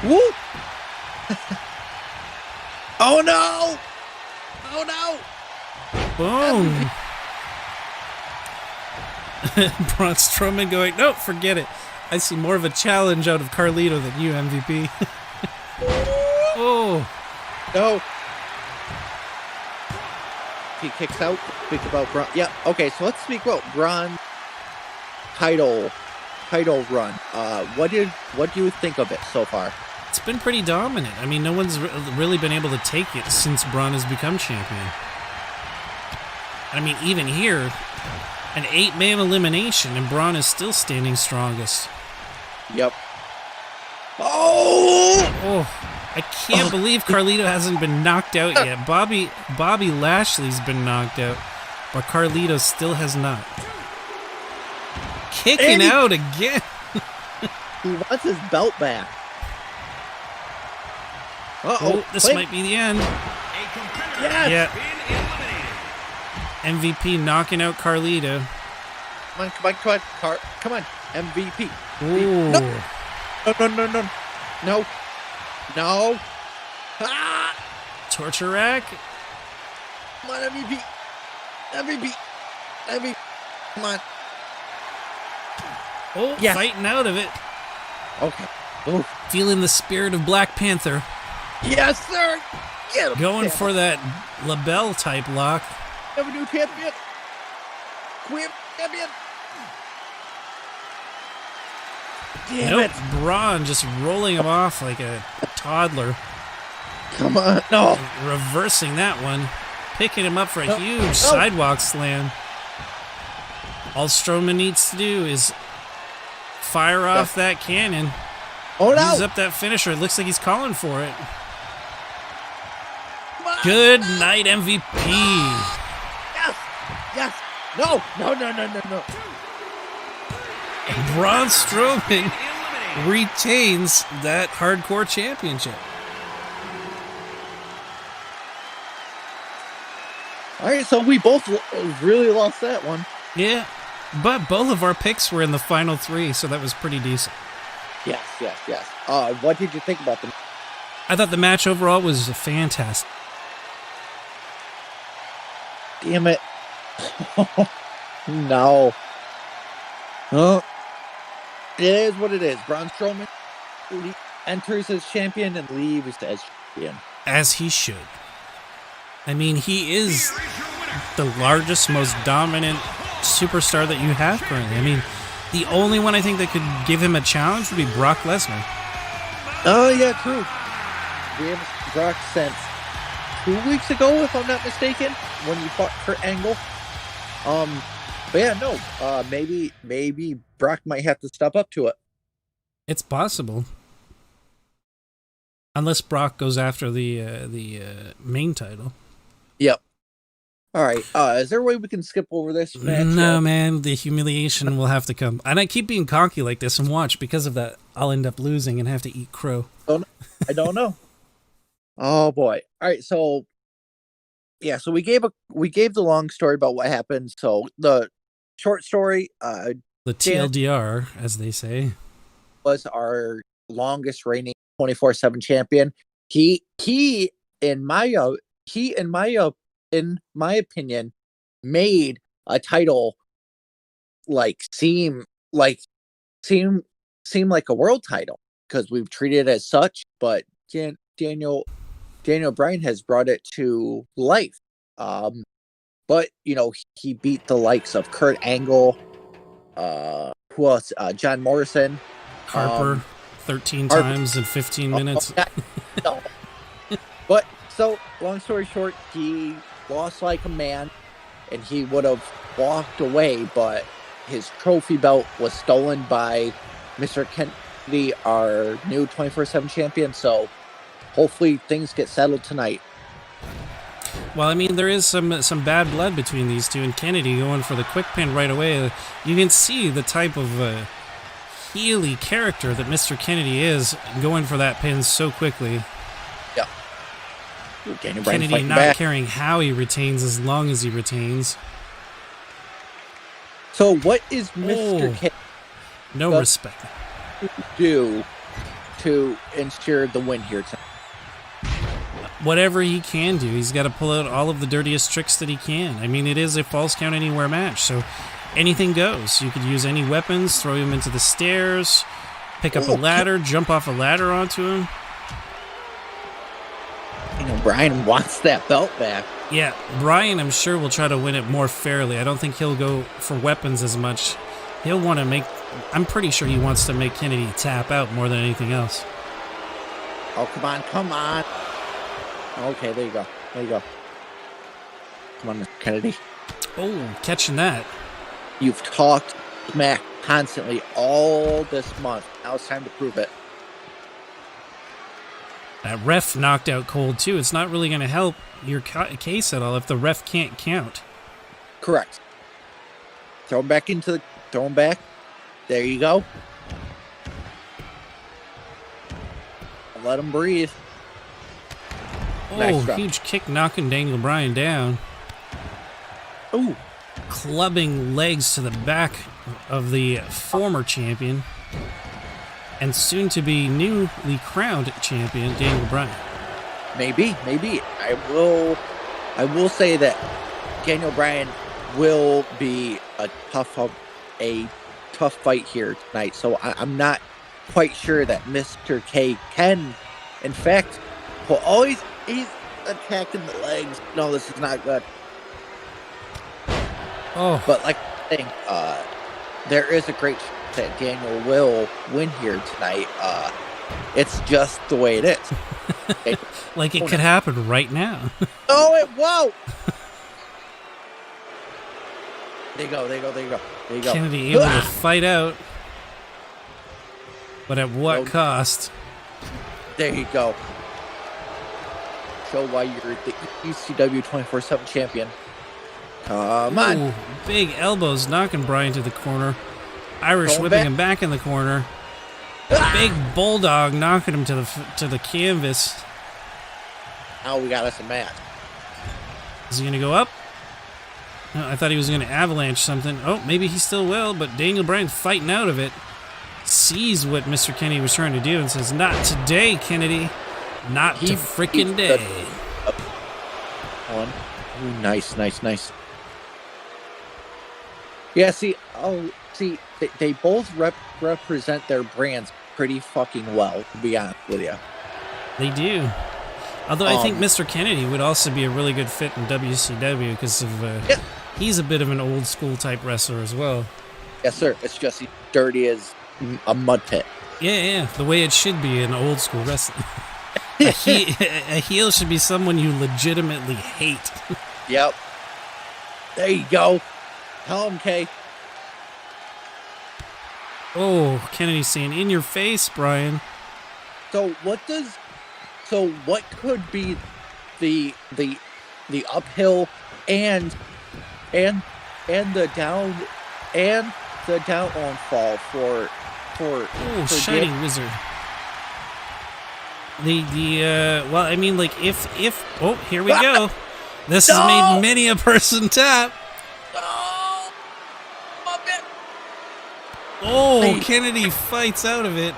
Woo! Oh no! Oh no! Boom! Braun Strowman going, no, forget it. I see more of a challenge out of Carlito than you, MVP. Oh! No! He kicks out. Speak about Braun. Yeah. Okay. So let's speak about Braun title run. What do you think of it so far? It's been pretty dominant. I mean, no one's really been able to take it since Braun has become champion. I mean, even here, an 8-man elimination, and Braun is still standing strongest. Yep. Oh! I can't believe Carlito hasn't been knocked out yet. Bobby Lashley's been knocked out, but Carlito still has not. Kicking out again. He wants his belt back. Uh-oh. This might be the end. Yes. Yeah. MVP knocking out Carlito. Come on, MVP. Ooh. No. Ah! Torture rack. Come on, MVP. Come on. Oh, yes. Fighting out of it. Okay. Ooh. Feeling the spirit of Black Panther. Yes, sir. Get him. Going for that LaBelle type lock. Have a new champion. Queen champion. Damn it. Braun just rolling him off like a toddler. Come on. No. Reversing that one. Picking him up for a huge sidewalk slam. All Strowman needs to do is fire off that cannon. Oh, no. Use up that finisher. It looks like he's calling for it. Good night, MVP. Yes. No. Braun Strowman retains that hardcore championship. All right, so we both really lost that one. Yeah, but both of our picks were in the final 3, so that was pretty decent. Yes. What did you think about them? I thought the match overall was fantastic. Damn it. No. Well, it is what it is. Braun Strowman enters as champion and leaves as champion. As he should. I mean, he is the largest, most dominant superstar that you have currently. I mean, the only one I think that could give him a challenge would be Brock Lesnar. Oh, yeah, true. We haven't Brock since 2 weeks ago, if I'm not mistaken, when you fought Kurt Angle. But yeah, no. Maybe Brock might have to step up to it. It's possible. Unless Brock goes after the main title. Yep. All right. Is there a way we can skip over this match? No, man. The humiliation will have to come. And I keep being cocky like this, and watch, because of that, I'll end up losing and have to eat crow. I don't know. Oh boy. All right. So yeah. So we gave the long story about what happened. So the short story. The TLDR, as they say, was our longest reigning 24/7 champion. He in my opinion made a title seem like a world title, because we've treated it as such, but Daniel Bryan has brought it to life. But he beat the likes of Kurt Angle, who else? John Morrison, Harper, 13 Harper. times in 15 minutes. No. But so, long story short, he lost like a man, and he would have walked away, but his trophy belt was stolen by Mr. Kennedy, our new 24/7 champion. So hopefully things get settled tonight. Well, I mean, there is some bad blood between these two, and Kennedy going for the quick pin right away. You can see the type of heely character that Mr. Kennedy is, going for that pin so quickly. Yeah. Kennedy not caring how he retains as long as he retains. So what is Mr. Kennedy no respect do to ensure the win here tonight? Whatever he can do. He's got to pull out all of the dirtiest tricks that he can. I mean, it is a false count anywhere match, so anything goes. You could use any weapons, throw him into the stairs, pick up a ladder, jump off a ladder onto him. Bryan wants that belt back. Yeah, Bryan, I'm sure, will try to win it more fairly. I don't think he'll go for weapons as much. He'll want to make... I'm pretty sure he wants to make Kennedy tap out more than anything else. Oh, come on. Okay, there you go. Come on, Mr. Kennedy. Oh, catching that. You've talked smack constantly all this month. Now it's time to prove it. That ref knocked out cold, too. It's not really going to help your case at all if the ref can't count. Correct. Throw him back. There you go. Let him breathe. Oh, Nice huge kick knocking Daniel Bryan down. Ooh. Clubbing legs to the back of the former champion and soon to be newly crowned champion, Daniel Bryan. Maybe. I will say that Daniel Bryan will be a tough fight here tonight. So I'm not quite sure that Mr. K can, in fact, he's attacking the legs. No, this is not good. Oh, but like I think there is a great chance that Daniel will win here tonight. It's just the way it is. like it could happen right now. Whoa! There you go. Kennedy able to fight out, but at what cost? There you go. Show why you're the ECW 24/7 champion. Come on. Ooh, big elbows knocking Bryan to the corner. Irish whipping him back in the corner. Big bulldog knocking him to the canvas. Now we got us a match. Is he going to go up? No, I thought he was going to avalanche something. Oh, maybe he still will, but Daniel Bryan fighting out of it. Sees what Mr. Kennedy was trying to do and says, "Not today, Kennedy. Not to freaking day." One. Ooh, nice. Yeah, see, See, they both represent their brands pretty fucking well, to be honest with you. They do. Although I think Mr. Kennedy would also be a really good fit in WCW because of he's a bit of an old school type wrestler as well. Yes, sir. It's just dirty as a mud pit. Yeah, the way it should be in old school wrestling. A heel should be someone you legitimately hate. Yep. There you go. Tell him, Kay. Oh, Kennedy's saying, "In your face, Bryan." So what could be the uphill and the downfall for Shining Wizard. Well, I mean, like if here we go. This has made many a person tap. Oh, Kennedy fights out of it.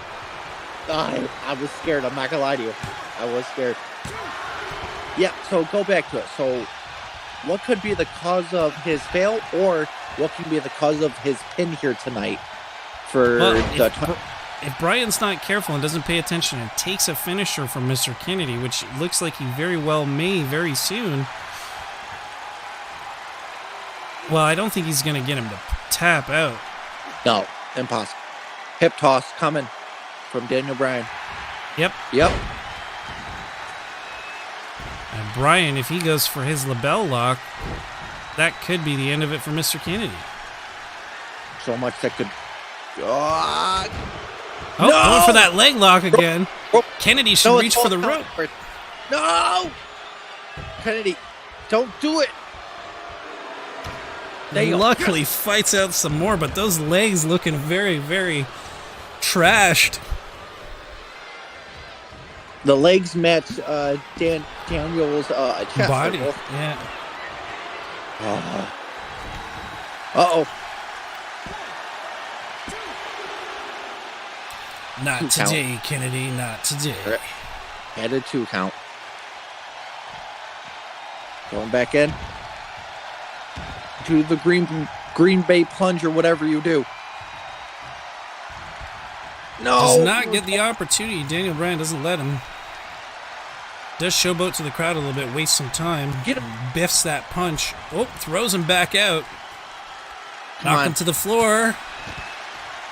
I was scared. I'm not gonna lie to you. I was scared. Yeah, so go back to it. So what could be the cause of his fail, or what can be the cause of his pin here tonight? If Bryan's not careful and doesn't pay attention and takes a finisher from Mr. Kennedy, which looks like he very well may very soon, well, I don't think he's going to get him to tap out. No, impossible. Hip toss coming from Daniel Bryan. Yep. And Bryan, if he goes for his label lock, that could be the end of it for Mr. Kennedy. So much that could... Going for that leg lock again. Kennedy should reach for the rope. No! Kennedy, don't do it. He luckily fights out some more, but those legs looking very, very trashed. The legs match Daniel's chest. Body, yeah. Uh-oh. Not today, Kennedy, not today. Added 2 count. Going back in. Do the Green Bay plunge or whatever you do. No! Does not get the opportunity. Daniel Bryan doesn't let him. Does showboat to the crowd a little bit, waste some time. Get him. Biffs that punch. Oh, throws him back out. Knock him to the floor.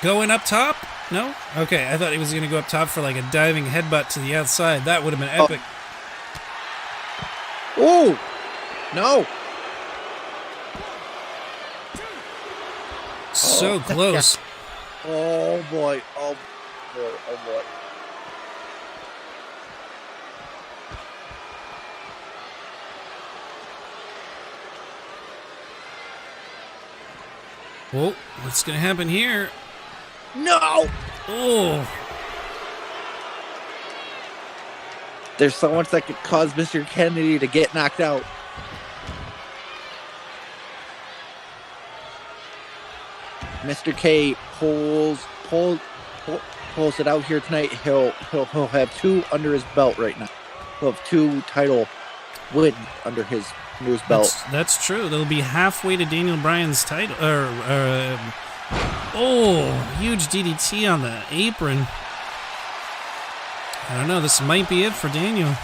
Going up top? No? Okay, I thought he was going to go up top for like a diving headbutt to the outside. That would have been epic. Oh! No! So close. Oh boy. Oh boy. Oh boy. Whoa, what's going to happen here? No! Oh. There's so much that could cause Mr. Kennedy to get knocked out. Mr. K pulls it out here tonight. He'll have 2 under his belt right now. He'll have 2 title wins under his belt. That's true. They'll be halfway to Daniel Bryan's title. Huge DDT on the apron. I don't know. This might be it for Daniel.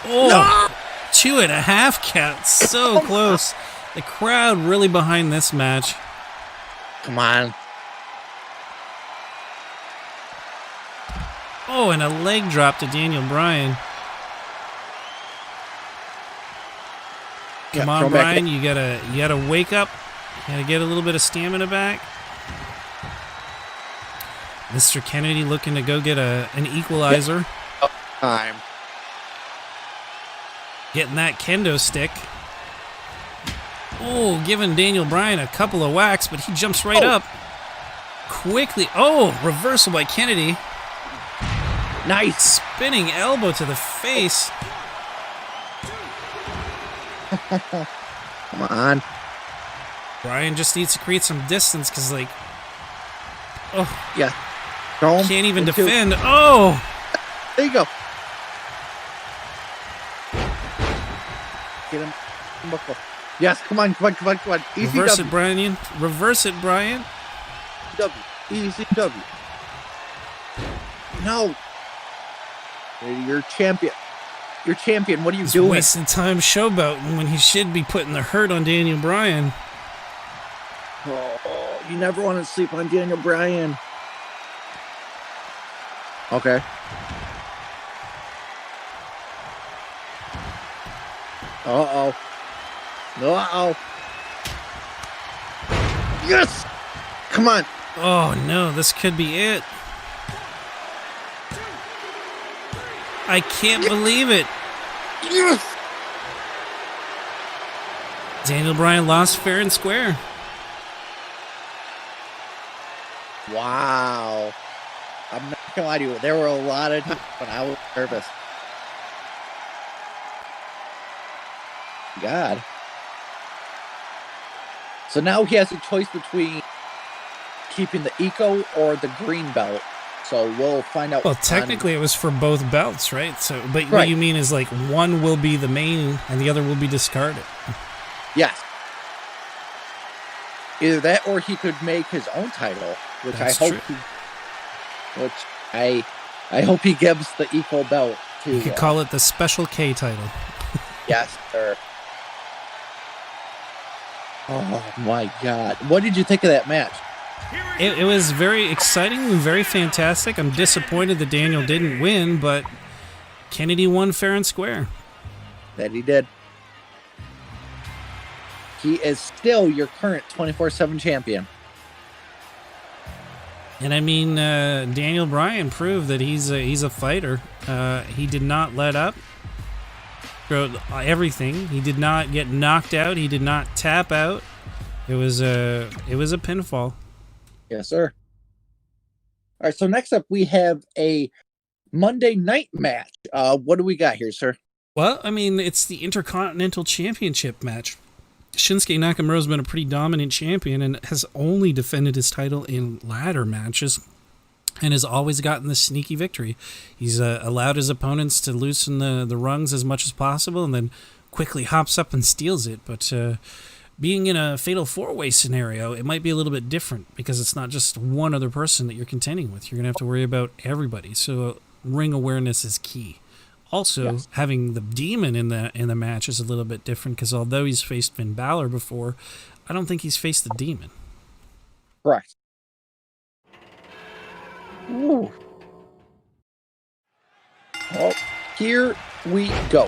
Oh, no! 2.5 count. So close. The crowd really behind this match. Come on. Oh, and a leg drop to Daniel Bryan. Come on, Bryan. You gotta wake up. You gotta get a little bit of stamina back. Mr. Kennedy looking to go get an equalizer. Time. Getting that kendo stick. Oh, giving Daniel Bryan a couple of whacks, but he jumps right up. Quickly. Oh, reversal by Kennedy. Nice. Spinning elbow to the face. Come on. Bryan just needs to create some distance because, like, yeah. Can't even defend. Oh! There you go. Get him. Yes, come on. ECW. Reverse it, Bryan. Reverse it, Bryan. ECW. No. You're champion. You're champion. What are you doing? Wasting time showboating when he should be putting the hurt on Daniel Bryan. Oh, you never want to sleep on Daniel Bryan. Okay. Uh-oh. Yes! Come on. Oh, no. This could be it. I can't believe it. Yes! Daniel Bryan lost fair and square. Wow. I'm not going to lie to you. There were a lot of times when I was nervous. God. So now he has a choice between keeping the Eco or the green belt. So we'll find out. Well, technically it was for both belts, right? So, but right. What you mean is like one will be the main and the other will be discarded. Yes. Either that or he could make his own title, which That's I hope I hope he gives the Eco belt to. You could call it the Special K title. Yes, sir. Oh my God. What did you think of that match? It was very exciting and very fantastic. I'm disappointed that Daniel didn't win, but Kennedy won fair and square. That he did. He is still your current 24/7 champion. And I mean, Daniel Bryan proved that he's a fighter. He did not let up throughout everything. He did not get knocked out. He did not tap out. It was a pinfall. Yes, sir. All right, so next up we have a Monday night match. What do we got here, sir? Well, I mean, it's the Intercontinental Championship match. Shinsuke Nakamura has been a pretty dominant champion and has only defended his title in ladder matches and has always gotten the sneaky victory. He's allowed his opponents to loosen the rungs as much as possible and then quickly hops up and steals it. But being in a fatal four-way scenario, it might be a little bit different because it's not just one other person that you're contending with. You're going to have to worry about everybody. So ring awareness is key. Also, yes, having the Demon in the match is a little bit different because although he's faced Finn Balor before, I don't think he's faced the Demon. Correct. Ooh. Well, here we go.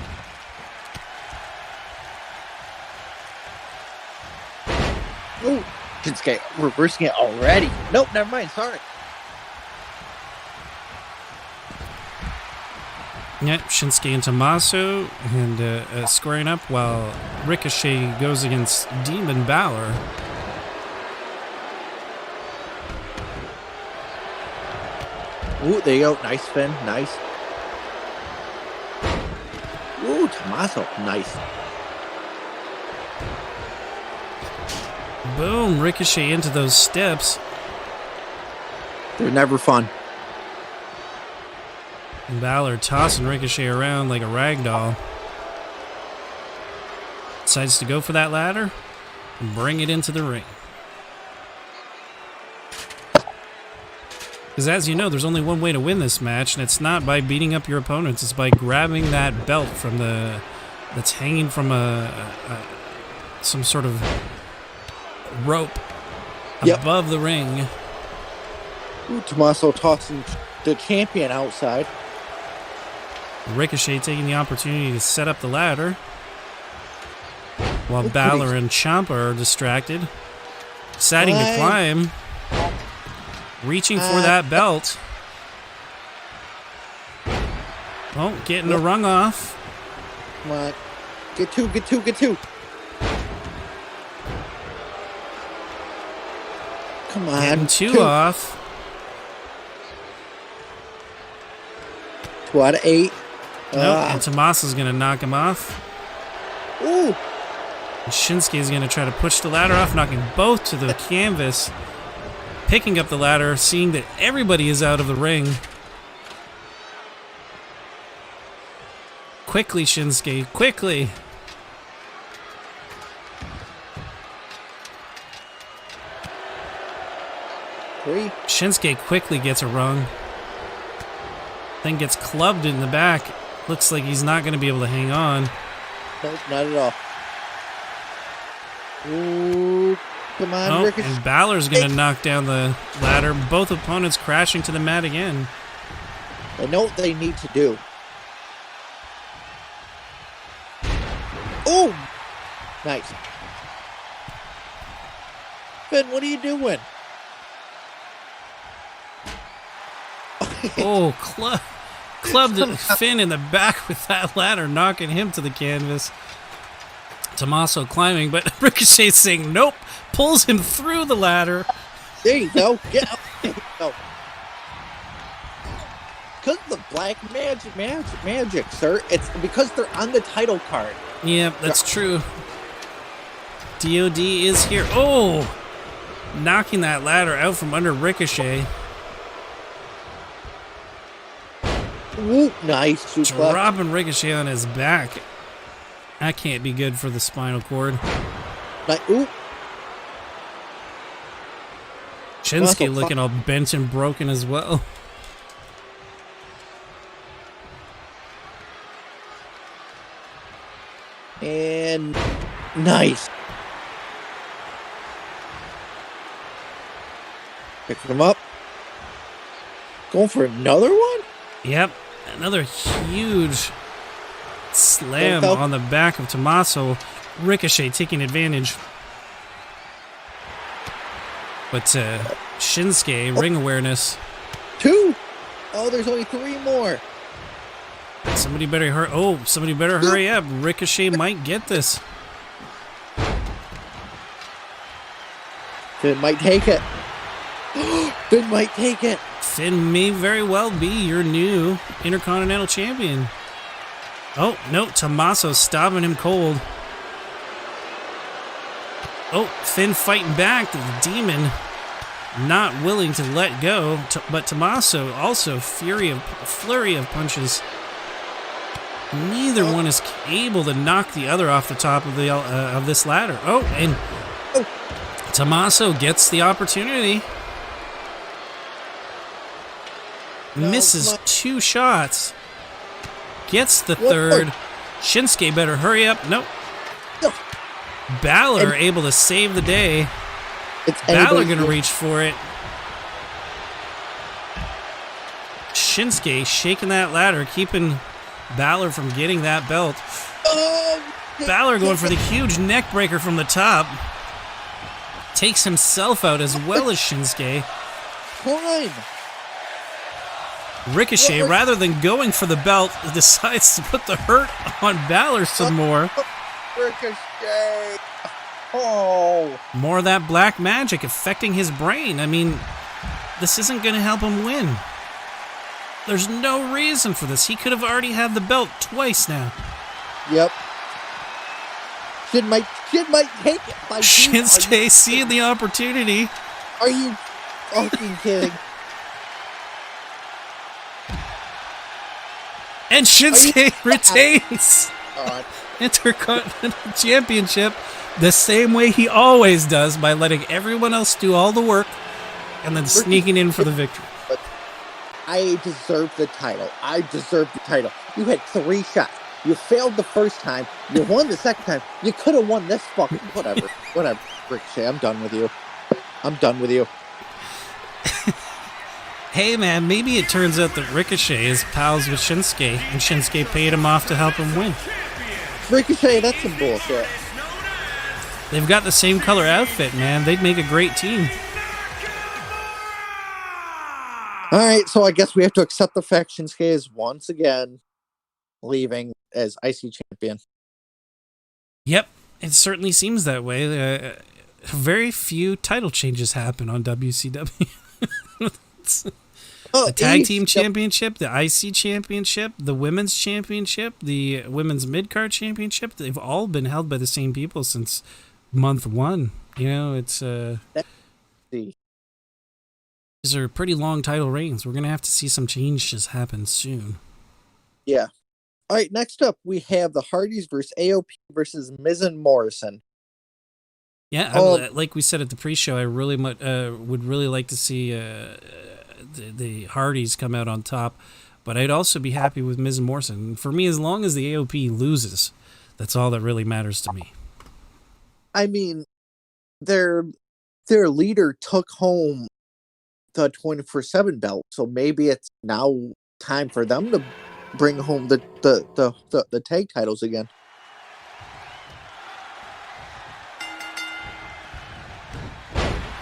Ooh, Shinsuke reversing it already. Nope, never mind. Sorry. Yep, Shinsuke and Tomasso and squaring up while Ricochet goes against Demon Balor. Ooh, there you go. Nice spin. Nice. Ooh, Tomasso. Nice. Boom, Ricochet into those steps. They're never fun. And Balor tossing Ricochet around like a rag doll. Decides to go for that ladder and bring it into the ring. Because as you know, there's only one way to win this match, and it's not by beating up your opponents. It's by grabbing that belt from that's hanging from some sort of rope above the ring. Ooh, Tomasso tossing the champion outside. Ricochet taking the opportunity to set up the ladder while Balor and Ciampa are distracted. Deciding to climb. Reaching for that belt. Oh, getting a rung off. Come on. Get two. Come on. Getting two off. 2 out of 8. Nope, and Tomasso's going to knock him off. Ooh. And Shinsuke is going to try to push the ladder off, knocking both to the canvas. Picking up the ladder, seeing that everybody is out of the ring. Quickly, Shinsuke, quickly. 3. Shinsuke quickly gets a rung. Then gets clubbed in the back. Looks like he's not going to be able to hang on. Nope, not at all. Ooh, come on, Ricochet. And Balor's going to knock down the ladder. Both opponents crashing to the mat again. They know what they need to do. Oh, nice. Finn, what are you doing? Oh, clubbed Finn in the back with that ladder, knocking him to the canvas. Tomasso climbing, but Ricochet saying nope, pulls him through the ladder. There you go. Get up. There you go. Because of the black magic, sir. It's because they're on the title card. Yeah, that's true. DOD is here. Oh! Knocking that ladder out from under Ricochet. Ooh, nice. Suplex. Dropping Ricochet on his back. That can't be good for the spinal cord. Ooh. Shinsuke looking all bent and broken as well. And nice. Picking him up. Going for another one? Yep. Another huge slam on the back of Tomasso. Ricochet taking advantage. But Shinsuke, ring awareness. 2. Oh, there's only 3 more. Somebody better hurry. Oh, somebody better hurry up. Ricochet might get this. Finn might take it. Finn might take it. Finn may very well be your new Intercontinental Champion. Oh, no. Tomasso's stopping him cold. Oh, Finn fighting back. The Demon not willing to let go. But Tomasso also flurry of punches. Neither one is able to knock the other off the top of the of this ladder. Oh, and Tomasso gets the opportunity. Misses 2 shots. Gets the third. Shinsuke better hurry up. Nope. Balor able to save the day. Balor going to reach for it. Shinsuke shaking that ladder, keeping Balor from getting that belt. Balor going for the huge neck breaker from the top. Takes himself out as well as Shinsuke. Climb. Ricochet, rather than going for the belt, decides to put the hurt on Balor some more. Ricochet. Oh. More of that black magic affecting his brain. I mean, this isn't going to help him win. There's no reason for this. He could have already had the belt twice now. Yep. Shin might take it. Shinsuke seeing the opportunity. Are you fucking kidding? And Shinsuke retains Intercontinental Championship the same way he always does, by letting everyone else do all the work and then sneaking in for the victory. I deserve the title. You had 3 shots. You failed the first time. You won the second time. You could have won this fucking... Whatever. Ricochet, I'm done with you. Hey man, maybe it turns out that Ricochet is pals with Shinsuke, and Shinsuke paid him off to help him win. Ricochet, that's some bullshit. They've got the same color outfit, man. They'd make a great team. Alright, so I guess we have to accept the fact Shinsuke is once again leaving as IC champion. Yep, it certainly seems that way. Very few title changes happen on WCW. The Tag Team Championship, the IC Championship, the Women's Championship, the Women's Mid-Card Championship, they've all been held by the same people since month 1. You know, it's... These are pretty long title reigns. We're going to have to see some changes happen soon. Yeah. All right, next up, we have the Hardyz versus AOP versus Miz and Morisson. Yeah, like we said at the pre-show, I really would really like to see the Hardys come out on top, but I'd also be happy with Miz and Morrison. For me, as long as the AOP loses, that's all that really matters to me. I mean, their leader took home the 24/7 belt, so maybe it's now time for them to bring home the tag titles again.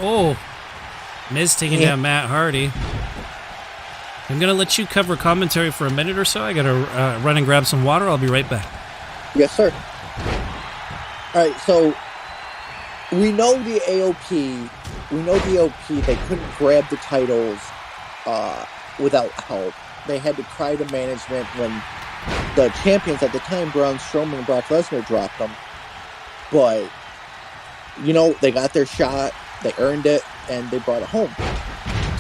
Oh, Miz taking down Matt Hardy. I'm going to let you cover commentary for a minute or so. I got to run and grab some water. I'll be right back. Yes, sir. All right, so we know the AOP. They couldn't grab the titles without help. They had to cry to management when the champions at the time, Braun Strowman and Brock Lesnar, dropped them. But, they got their shot. They earned it, and they brought it home.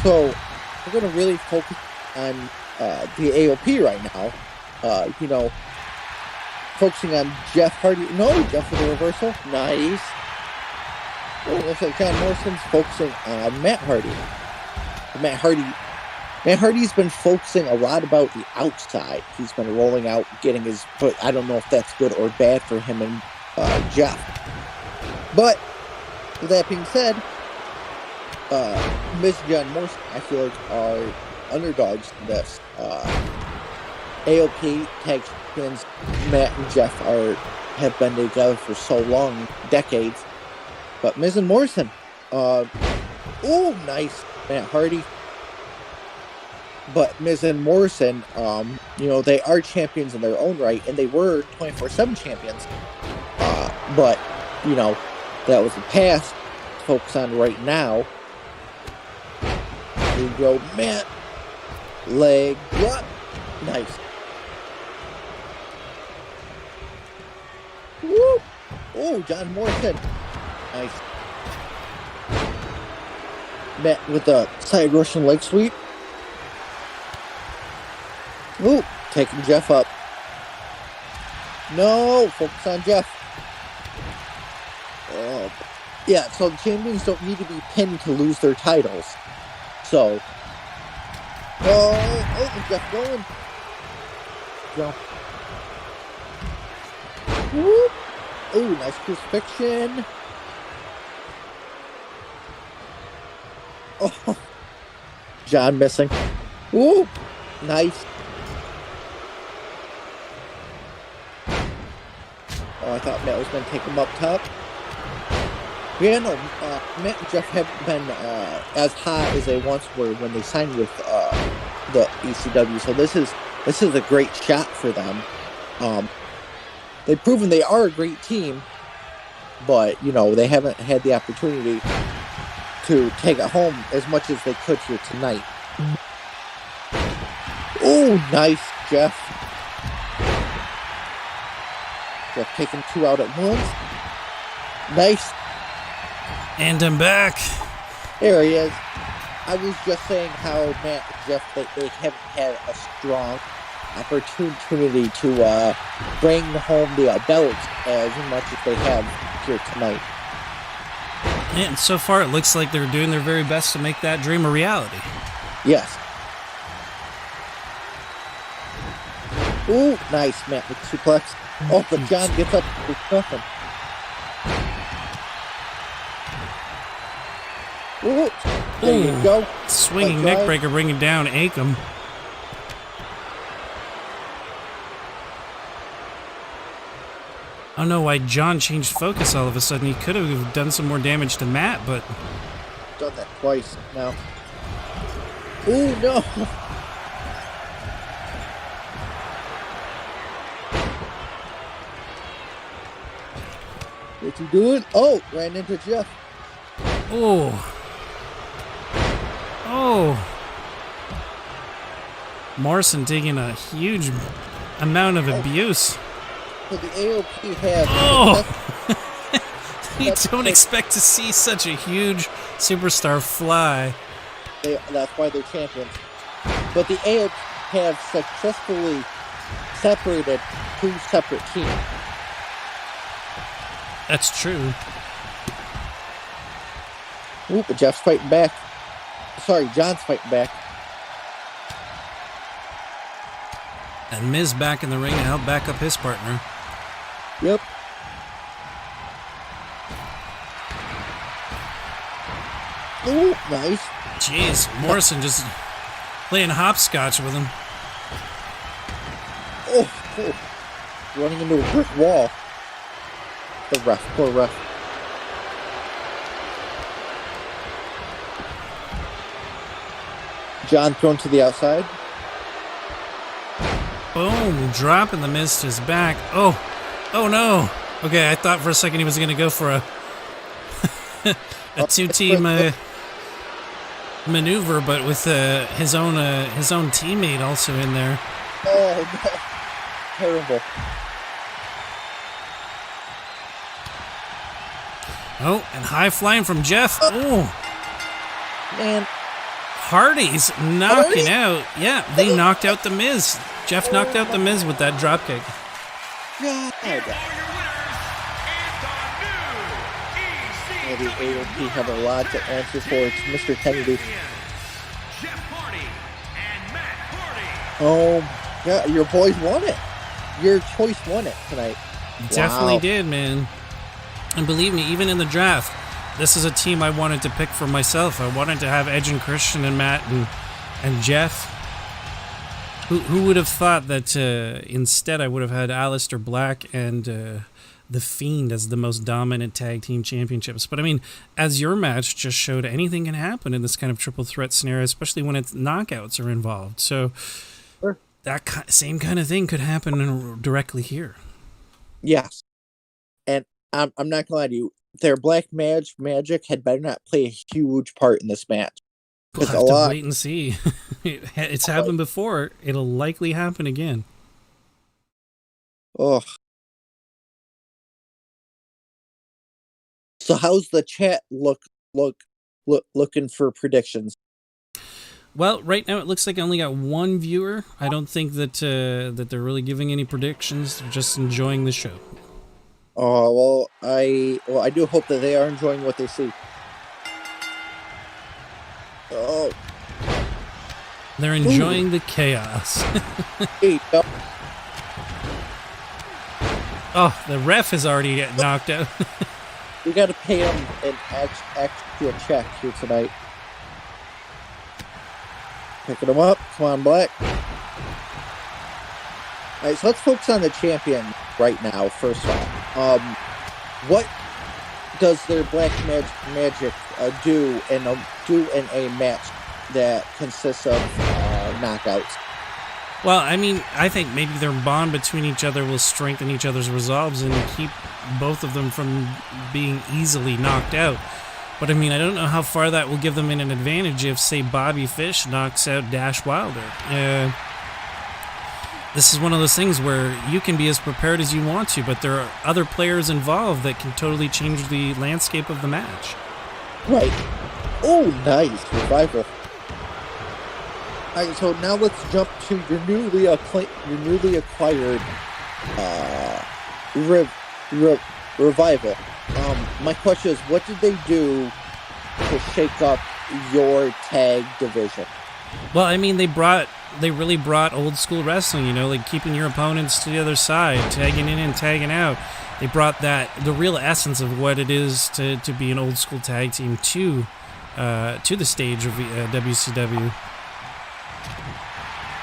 So we're going to really focus on the AOP right now. Focusing on Jeff Hardy. No, Jeff with the reversal. Nice. Oh, looks like John Morrison's focusing on Matt Hardy. Matt Hardy's been focusing a lot about the outside. He's been rolling out, getting his foot. I don't know if that's good or bad for him and Jeff. But with that being said, Miz and John Morrison, I feel like, are underdogs in this. AOP tag champions, Matt and Jeff have been together for so long, decades. But Miz and Morrison, nice, Matt Hardy. But Miz and Morrison, they are champions in their own right, and they were 24/7 champions. But that was the past. Focus on right now. Here we go, Matt. Leg drop. Nice. Woo! Oh, John Morrison. Nice. Matt with the side Russian leg sweep. Ooh, taking Jeff up. No, focus on Jeff. Yeah, so the champions don't need to be pinned to lose their titles. So, Jeff going. Jump. Whoop. Ooh, nice crucifixion. Oh, John missing. Ooh, nice. Oh, I thought Matt was going to take him up top. Yeah, no, Matt and Jeff haven't been as hot as they once were when they signed with the ECW. So this is a great shot for them. They've proven they are a great team, but they haven't had the opportunity to take it home as much as they could here tonight. Oh, nice, Jeff. Jeff taking two out at once. Nice. And I'm back. There he is. I was just saying how Matt and Jeff, they haven't had a strong opportunity to bring home the belts as much as they have here tonight. And so far, it looks like they're doing their very best to make that dream a reality. Yes. Ooh, nice, Matt with suplex. Oh, but John gets up with nothing. Ooh, there you go. Swinging neckbreaker, bringing down Akam. I don't know why John changed focus all of a sudden. He could have done some more damage to Matt, but... Done that twice now. Ooh, no! What's he doing? Oh, ran into Jeff. Oh. Morrison taking a huge amount of abuse. So the AOP have... You don't expect to see such a huge superstar fly. That's why they're champions. But the AOP have successfully separated two separate teams. That's true. Ooh, but Jeff's fighting back. Sorry, John's fighting back. And Miz back in the ring to help back up his partner. Yep. Ooh, nice. Jeez, Morisson just playing hopscotch with him. Oh. Running into a brick wall. The ref, poor ref. John thrown to the outside. Boom, dropping the Miz to his back. Oh no. Okay, I thought for a second he was going to go for a two-team maneuver, but with his own teammate also in there. Oh, no. Terrible. Oh, and high flying from Jeff. Oh, man. Hardyz knocking out. Yeah, they knocked out the Miz. Jeff knocked out the Miz with that dropkick. God. The AOP have a lot to answer for. It's Mr. Kennedy. Oh, yeah, your boys won it. Your choice won it tonight. Definitely did, man. And believe me, even in the draft, this is a team I wanted to pick for myself. I wanted to have Edge and Christian and Matt and Jeff. Who would have thought that instead I would have had Aleister Black and The Fiend as the most dominant tag team championships. But I mean, as your match just showed, anything can happen in this kind of triple threat scenario, especially when it's knockouts are involved. So that same kind of thing could happen directly here. Yes. And I'm not going to lie to you. Their black magic had better not play a huge part in this match. We'll have to wait and see. It's happened before. It'll likely happen again. Oh. So how's the chat looking for predictions? Well, right now it looks like I only got one viewer. I don't think that they're really giving any predictions. They're just enjoying the show. Oh, I do hope that they are enjoying what they see. Oh. They're enjoying the chaos. Oh, the ref is already getting knocked out. We got to pay him an extra check here tonight. Picking him up. Come on, Black. All right, so let's focus on the champion right now, first off. What does their black magic do in a match that consists of knockouts? Well, I mean, I think maybe their bond between each other will strengthen each other's resolves and keep both of them from being easily knocked out. But I mean, I don't know how far that will give them an advantage if, say, Bobby Fish knocks out Dash Wilder. This is one of those things where you can be as prepared as you want to, but there are other players involved that can totally change the landscape of the match. Right. Oh, nice. Revival. All right, so now let's jump to your newly acquired Revival. My question is, what did they do to shake up your tag division? Well, I mean, they really brought old school wrestling, you know, like keeping your opponents to the other side, tagging in and tagging out. They brought the real essence of what it is to be an old school tag team to the stage of WCW.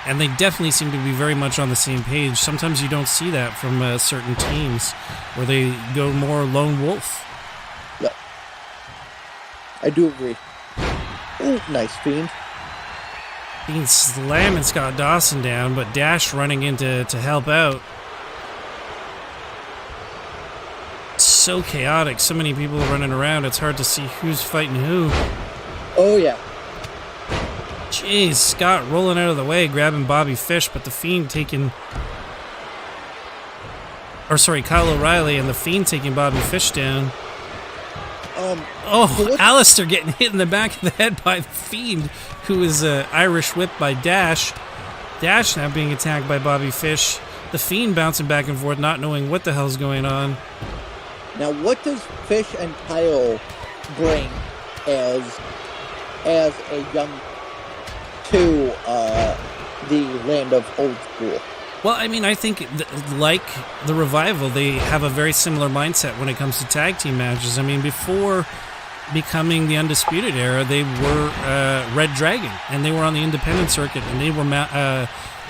And they definitely seem to be very much on the same page. Sometimes you don't see that from certain teams where they go more lone wolf. Yep. I do agree. Ooh, nice Fiend. Fiend slamming Scott Dawson down, but Dash running in to help out. So chaotic, so many people running around, it's hard to see who's fighting who. Oh, yeah. Jeez, Scott rolling out of the way, grabbing Bobby Fish, but the Fiend taking... Kyle O'Reilly and the Fiend taking Bobby Fish down. Aleister getting hit in the back of the head by the Fiend, who is Irish whipped by Dash. Dash now being attacked by Bobby Fish. The Fiend bouncing back and forth, not knowing what the hell's going on. Now, what does Fish and Kyle bring as a young to the land of old school. Well, I mean, I think, like the Revival, they have a very similar mindset when it comes to tag team matches. I mean, before becoming the Undisputed Era, they were Red Dragon, and they were on the independent circuit, and they were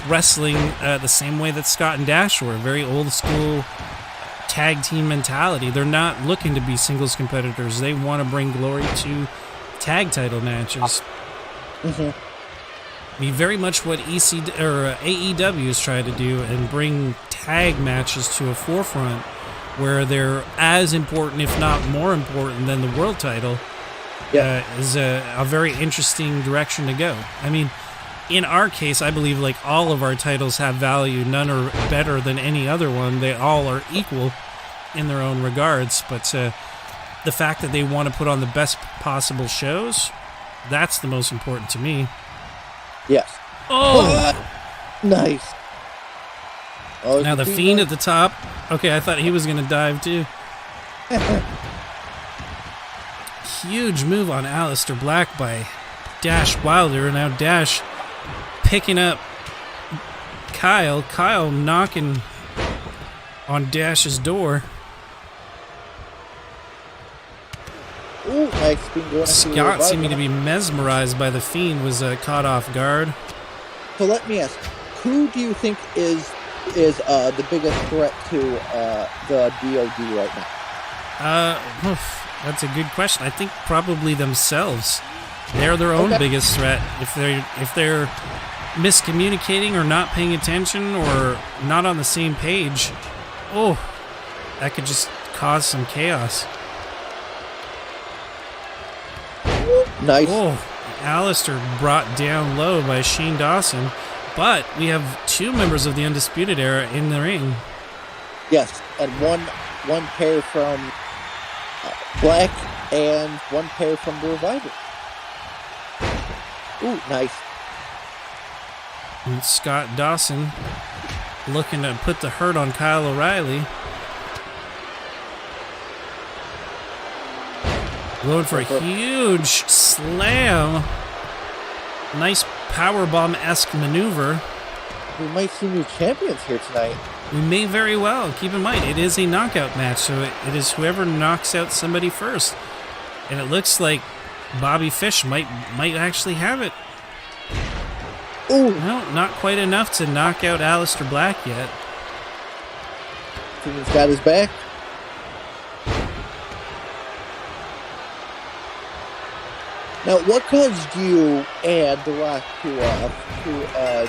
wrestling the same way that Scott and Dash were, very old school tag team mentality. They're not looking to be singles competitors. They want to bring glory to tag title matches. Mm-hmm. Be very much what AEW is trying to do, and bring tag matches to a forefront where they're as important, if not more important, than the world title. Is a very interesting direction to go. I mean, in our case, I believe like all of our titles have value. None are better than any other one. They all are equal in their own regards. But the fact that they want to put on the best possible shows, that's the most important to me. Yes. Oh! Nice. Oh, now the Fiend at the top. Okay, I thought he was going to dive too. Huge move on Aleister Black by Dash Wilder. Now Dash picking up Kyle. Kyle knocking on Dash's door. Ooh, nice. Scott, seeming to be mesmerized by the Fiend, was caught off guard. So let me ask, who do you think is the biggest threat to the DOD right now? That's a good question. I think probably themselves. They're their own biggest threat. If they're miscommunicating or not paying attention or not on the same page, that could just cause some chaos. Nice. Aleister brought down low by Shane Dawson, but we have two members of the Undisputed Era in the ring. Yes, and one pair from Black and one pair from the Revival. Ooh, nice. And Scott Dawson looking to put the hurt on Kyle O'Reilly. Going for a huge slam. Nice powerbomb-esque maneuver. We might see new champions here tonight. We may very well. Keep in mind, it is a knockout match, so it is whoever knocks out somebody first. And it looks like Bobby Fish might actually have it. Ooh. No, not quite enough to knock out Aleister Black yet. He's got his back. Now, what caused you and The Rock to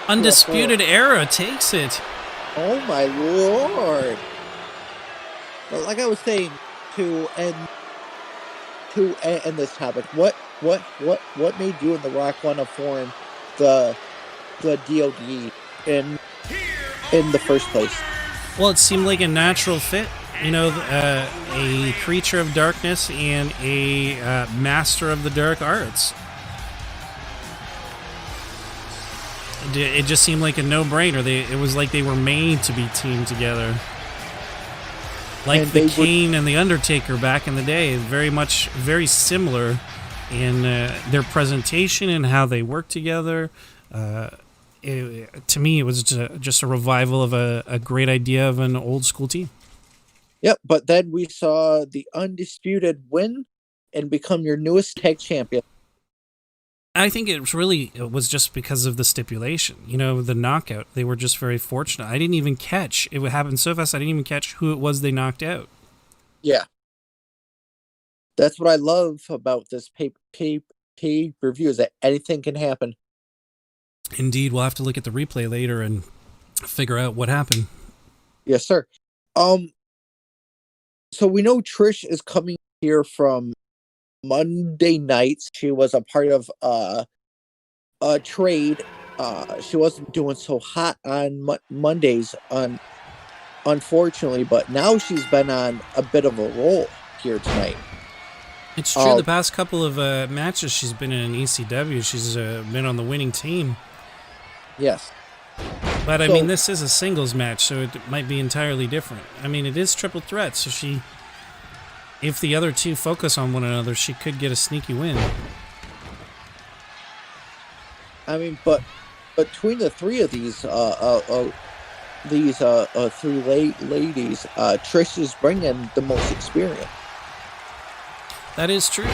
Undisputed Era takes it. Oh my lord! But like I was saying, to end this topic, what made you and The Rock want to form the DOD in the first place? Well, it seemed like a natural fit. You know, a creature of darkness and a master of the dark arts. It just seemed like a no-brainer. It was like they were made to be teamed together. Like the Kane and the Undertaker back in the day. Very similar in their presentation and how they work together. To me, it was just a revival of a great idea of an old-school team. Yep, but then we saw the Undisputed win and become your newest tag champion. I think it was just because of the stipulation. You know, the knockout. They were just very fortunate. I didn't even catch. It happened so fast, I didn't even catch who it was they knocked out. Yeah. That's what I love about this pay-per-view, is that anything can happen. Indeed, we'll have to look at the replay later and figure out what happened. Yes, sir. So we know Trish is coming here from Monday nights. She was a part of a trade. She wasn't doing so hot on Mondays, unfortunately, but now she's been on a bit of a roll here tonight. It's true. The past couple of matches she's been in ECW, she's been on the winning team. Yes. But, I mean, this is a singles match, so it might be entirely different. I mean, it is triple threat, so if the other two focus on one another, she could get a sneaky win. I mean, but between the three of these three ladies, Trish is bringing the most experience. That is true.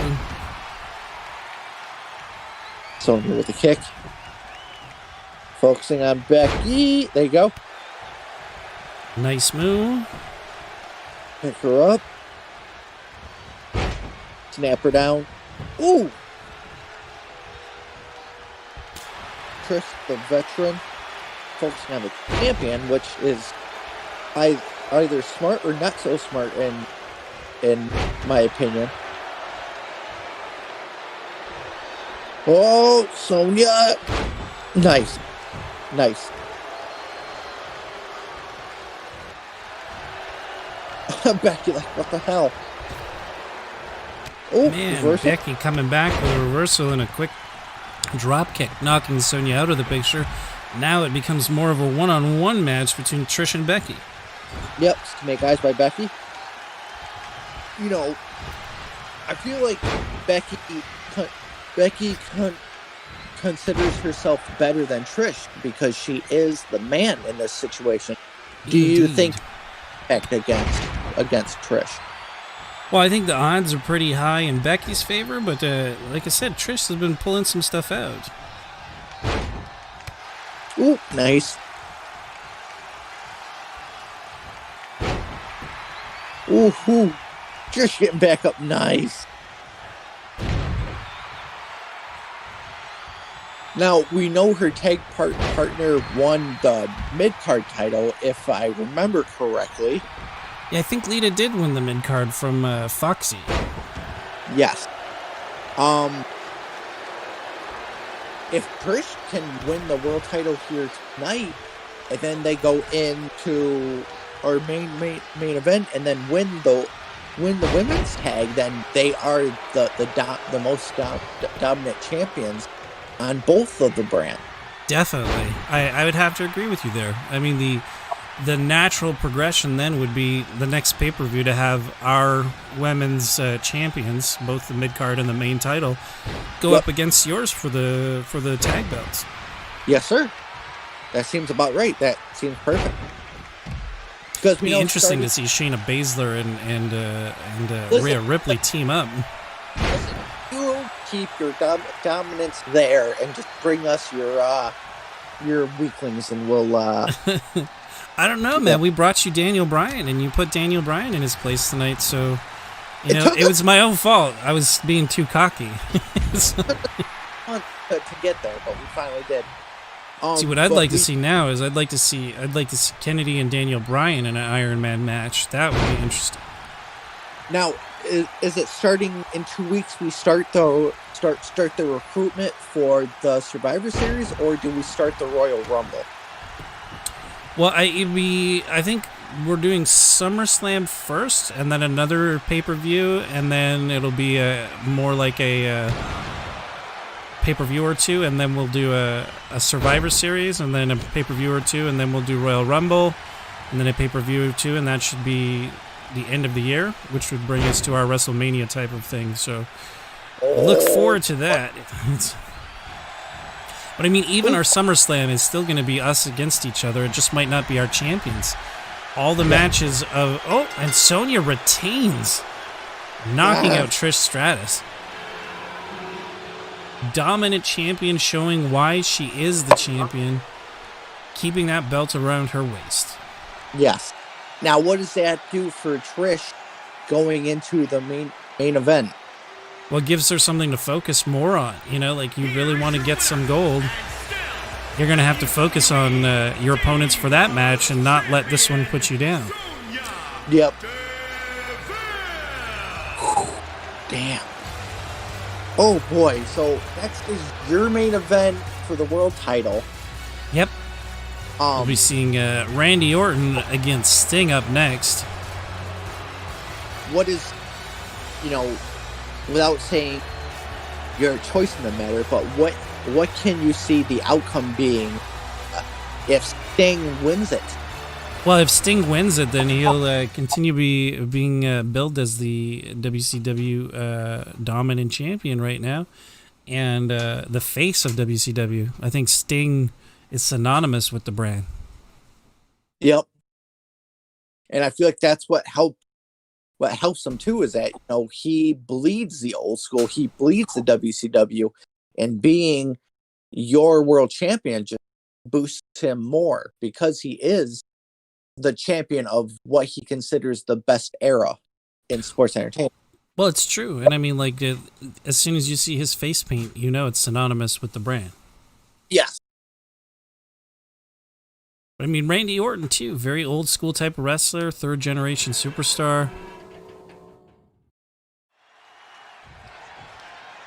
Sonya with a kick. Focusing on Becky. There you go. Nice move. Pick her up. Snap her down. Ooh! Trish, the veteran, focusing on the champion, which is either smart or not so smart in my opinion. Oh, Sonya! Nice. Becky, like, what the hell? Oh, man, reversal. Becky coming back with a reversal and a quick drop kick, knocking Sonya out of the picture. Now it becomes more of a one-on-one match between Trish and Becky. Yep, to make eyes by Becky. You know, I feel like Becky considers herself better than Trish because she is the man in this situation. Do you think against Trish? Well, I think the odds are pretty high in Becky's favor, but like I said, Trish has been pulling some stuff out. Ooh, nice. Ooh, Trish getting back up, nice. Now, we know her tag partner won the mid-card title, if I remember correctly. Yeah, I think Lita did win the mid-card from Foxy. Yes. If Trish can win the world title here tonight, and then they go into our main event and then win the women's tag, then they are the most dominant champions on both of the brands. Definitely. I would have to agree with you there. I mean, the natural progression then would be the next pay-per-view to have our women's champions, both the mid-card and the main title, go up against yours for the tag belts. Yes, sir. That seems about right. That seems perfect. It'd be interesting to see Shayna Baszler and Rhea Ripley team up. Listen, you keep your dominance there and just bring us your weaklings, and we'll. I don't know, man. We brought you Daniel Bryan, and you put Daniel Bryan in his place tonight, so it was my own fault. I was being too cocky. to get there, but we finally did. See, what I'd like to see now is I'd like to see Kennedy and Daniel Bryan in an Iron Man match. That would be interesting. Now, is it starting in 2 weeks? We start the recruitment for the Survivor Series, or do we start the Royal Rumble? Well, I think we're doing SummerSlam first, and then another pay-per-view, and then it'll be more like a pay-per-view or two, and then we'll do a Survivor Series, and then a pay-per-view or two, and then we'll do Royal Rumble, and then a pay-per-view or two, and that should be the end of the year, which would bring us to our WrestleMania type of thing. So look forward to that. But I mean, even our SummerSlam is still going to be us against each other. It just might not be our champions. All the matches of... Oh, and Sonya retains, knocking out Trish Stratus. Dominant champion, showing why she is the champion, keeping that belt around her waist. Yes. Now, what does that do for Trish going into the main event? Well, it gives her something to focus more on. You know, like, you really want to get some gold, you're going to have to focus on your opponents for that match and not let this one put you down. Yep. Damn. Oh, boy. So, next is your main event for the world title. Yep. We'll be seeing Randy Orton against Sting up next. What is, without saying your choice in the matter, but what can you see the outcome being if Sting wins it? Well, if Sting wins it, then he'll continue being billed as the WCW dominant champion right now, and the face of WCW. I think Sting is synonymous with the brand. Yep. And I feel like that's what helps him too, is that he bleeds the old school, he bleeds the WCW, and being your world champion just boosts him more because he is the champion of what he considers the best era in sports entertainment. Well, it's true, and I mean, like, as soon as you see his face paint, it's synonymous with the brand. Yes. I mean, Randy Orton too, very old school type of wrestler, third generation superstar.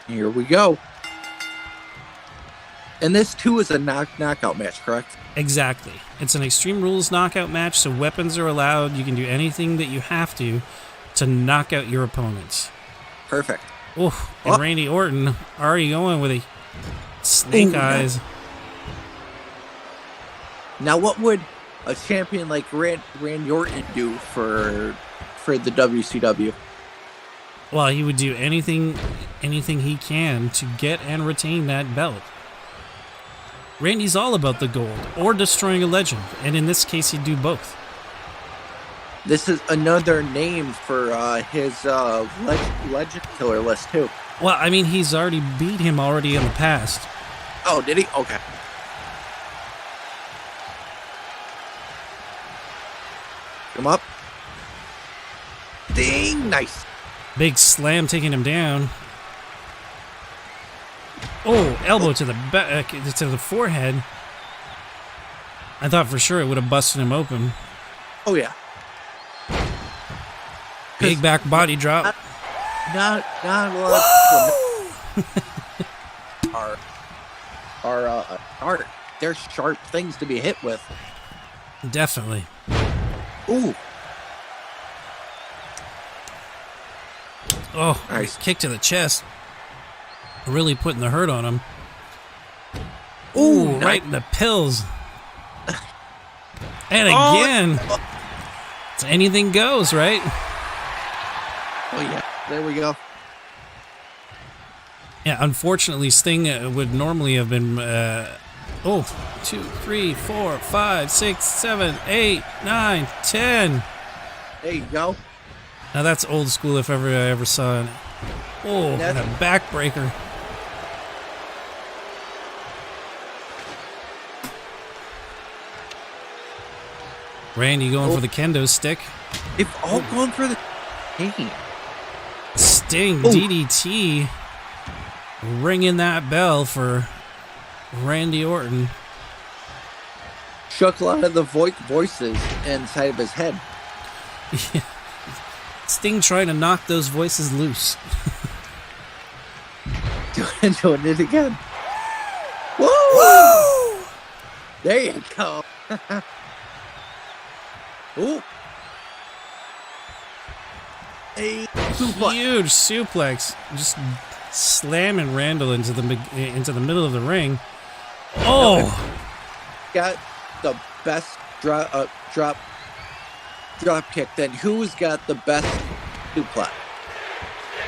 Here we go. And this too is a knockout match, correct? Exactly. It's an Extreme Rules knockout match, so weapons are allowed. You can do anything that you have to knock out your opponents. Perfect. Oh, and Randy Orton already going with a snake eyes. Now, what would a champion like Randy Orton do for the WCW? Well, he would do anything he can to get and retain that belt. Randy's all about the gold or destroying a legend, and in this case, he'd do both. This is another name for his legend killer list too. Well, I mean, he's already beat him already in the past. Oh, did he? Okay. Come up. Ding! Nice. Big slam taking him down. Oh, elbow to the back, to the forehead. I thought for sure it would have busted him open. Oh yeah. Big back body drop. Not a lot. are they're sharp things to be hit with. Definitely. Ooh. Oh, nice. Kick to the chest. Really putting the hurt on him. Ooh, nice. Right in the pills. And again. It's anything goes, right? Oh, yeah. There we go. Yeah, unfortunately, Sting would normally have been 2, 3, 4, 5, 6, 7, 8, 9, 10. There you go. Now that's old school if ever I ever saw it. Oh, and a backbreaker. Randy going for the kendo stick. They've all gone for the pain. Sting DDT. Ringing that bell for Randy Orton. Shook a lot of the voices inside of his head. Yeah. Sting trying to knock those voices loose. Doing it again. Woo! Woo! There you go. Ooh. A huge suplex, just slamming Randall into the middle of the ring. Oh, got the best drop kick. Then who's got the best suplex?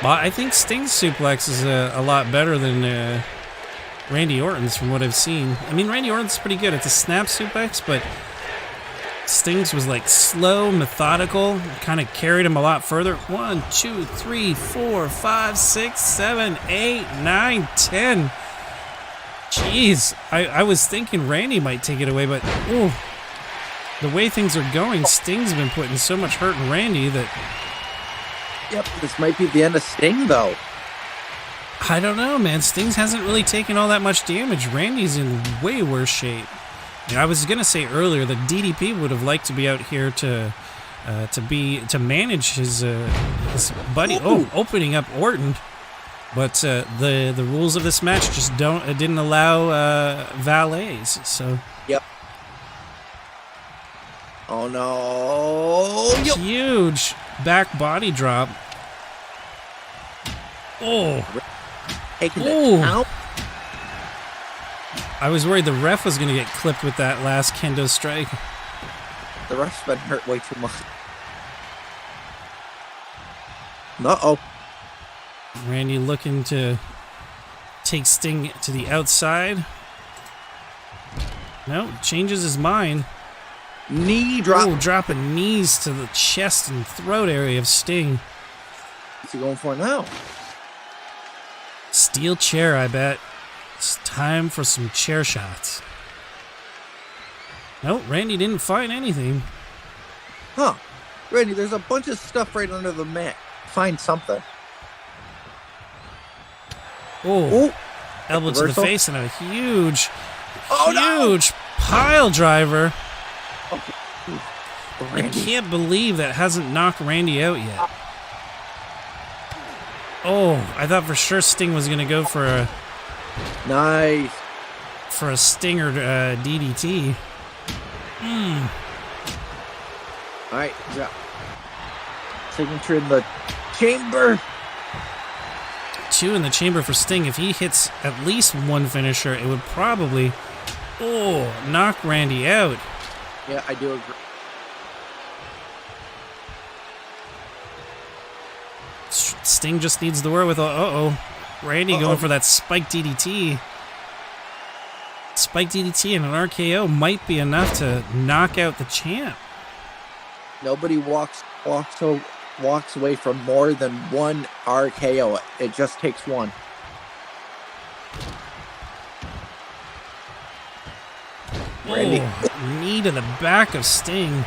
Well, I think Sting's suplex is a lot better than Randy Orton's from what I've seen. I mean, Randy Orton's pretty good. It's a snap suplex, but Sting's was like slow, methodical, kind of carried him a lot further. 1, 2, 3, 4, 5, 6, 7, 8, 9, 10. Jeez, I was thinking Randy might take it away, but the way things are going, Sting's been putting so much hurt in Randy that... Yep, this might be the end of Sting, though. I don't know, man. Sting's hasn't really taken all that much damage. Randy's in way worse shape. I was gonna say earlier that DDP would have liked to be out here to manage his buddy. Oh, opening up Orton, but the rules of this match just didn't allow valets. So yep. Oh no! Huge back body drop. Oh, taking it out. I was worried the ref was going to get clipped with that last kendo strike. The ref's been hurt way too much. Uh-oh. Randy looking to take Sting to the outside. No, changes his mind. Knee drop. Oh, dropping knees to the chest and throat area of Sting. What's he going for now? Steel chair, I bet. It's time for some chair shots. Nope, Randy didn't find anything. Huh. Randy, there's a bunch of stuff right under the mat. Find something. Oh, Ooh. elbow to the face and a huge No. pile driver. Okay. I can't believe that hasn't knocked Randy out yet. Oh, I thought for sure Sting was going to go for a Nice. Stinger DDT. All right. Yeah. Signature in the chamber. 2 in the chamber for Sting. If he hits at least one finisher, it would probably, knock Randy out. Yeah, I do agree. Sting just needs the wherewithal. Randy going for that spike DDT. Spike DDT and an RKO might be enough to knock out the champ. Nobody walks away from more than one RKO. It just takes one. Randy. Knee to the back of Sting.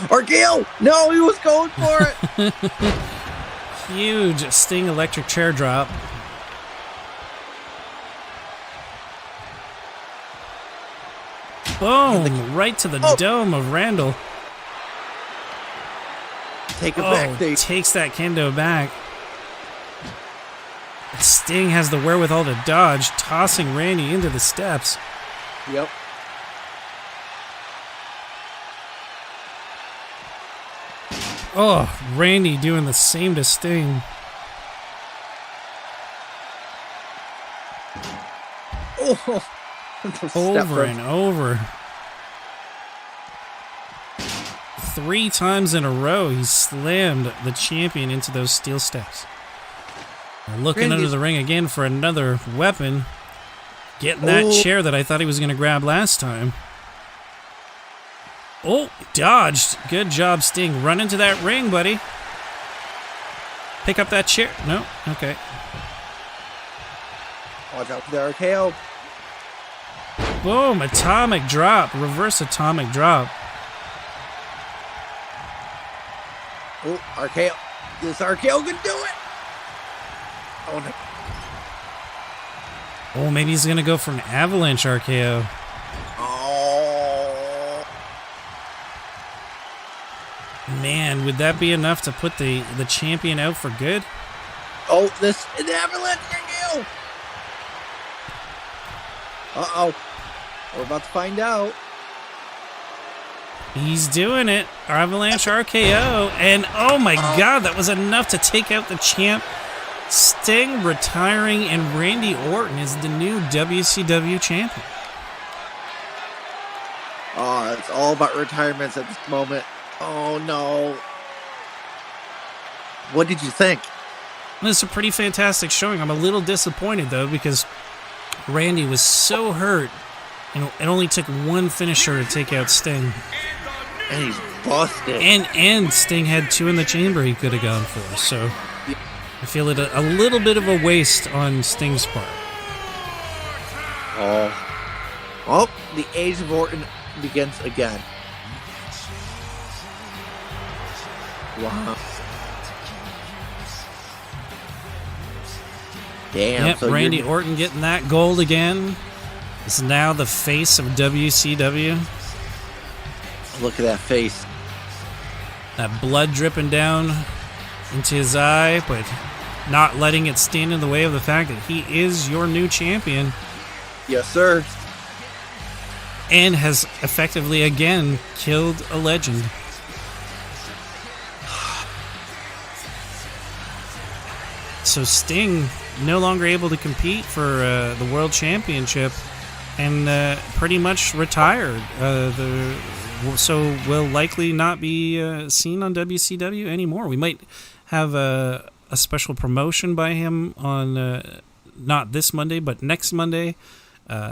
RKO! No, he was going for it. Huge Sting electric chair drop. Boom! Right to the dome of Randall. Take it back, Dave. Takes that kendo back. Sting has the wherewithal to dodge, tossing Randy into the steps. Yep. Oh, Randy doing the same to Sting. Oh, Over and over. 3 times in a row, he slammed the champion into those steel steps. Looking under the ring again for another weapon. Getting that chair that I thought he was going to grab last time. Oh, dodged. Good job, Sting. Run into that ring, buddy. Pick up that chair. No? Okay. Watch out for the RKO. Boom. Atomic drop. Reverse atomic drop. Oh, RKO. This RKO can do it. Oh, no. Oh, maybe he's going to go for an avalanche RKO. Oh. Man, would that be enough to put the champion out for good? Oh, this is the avalanche RKO. Uh-oh. We're about to find out. He's doing it. Avalanche RKO. And oh my God, that was enough to take out the champ. Sting retiring, and Randy Orton is the new WCW champion. Oh, it's all about retirements at this moment. Oh, no. What did you think? This is a pretty fantastic showing. I'm a little disappointed, though, because Randy was so hurt, and it only took one finisher to take out Sting. And he's busted. And Sting had 2 in the chamber he could have gone for, so I feel it a little bit of a waste on Sting's part. Oh, the age of Orton begins again. Wow. Damn. Yep, so Randy Orton getting that gold again. Is now the face of WCW. Look at that face. That blood dripping down into his eye, but not letting it stand in the way of the fact that he is your new champion. Yes, sir. And has effectively again killed a legend. So Sting no longer able to compete for the World Championship and pretty much retired. So will likely not be seen on WCW anymore. We might have a special promotion by him on not this Monday, but next Monday,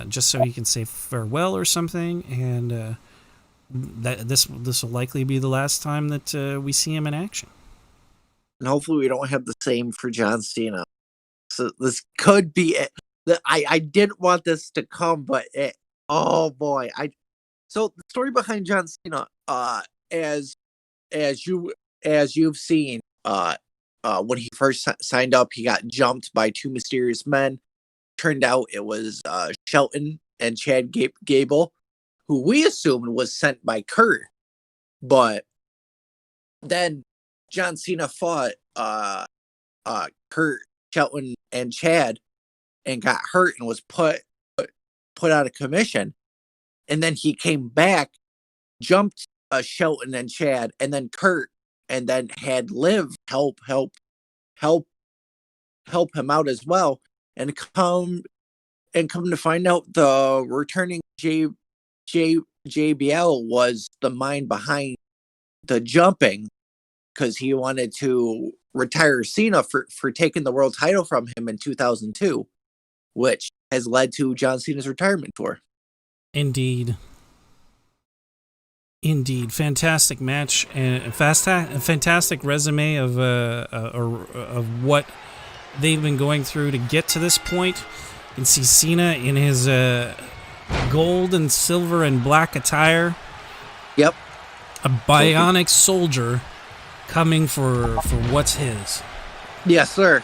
just so he can say farewell or something. And that this will likely be the last time that we see him in action. And hopefully we don't have the same for John Cena. So this could be it. I didn't want this to come, but oh boy. So the story behind John Cena, as you've seen, when he first signed up, he got jumped by two mysterious men. Turned out it was Sheldon and Chad Gable, who we assumed was sent by Kurt. But then John Cena fought Kurt, Sheldon, and Chad, and got hurt and was put out of commission. And then he came back, jumped Sheldon and Chad, and then Kurt, and then had Liv help him out as well. And come to find out, the returning JBL was the mind behind the jumping, because he wanted to retire Cena for taking the world title from him in 2002, which has led to John Cena's retirement tour. Indeed. Fantastic match and fantastic resume of what they've been going through to get to this point. You can see Cena in his gold and silver and black attire. Yep. A bionic soldier coming for what's his. Yes, sir.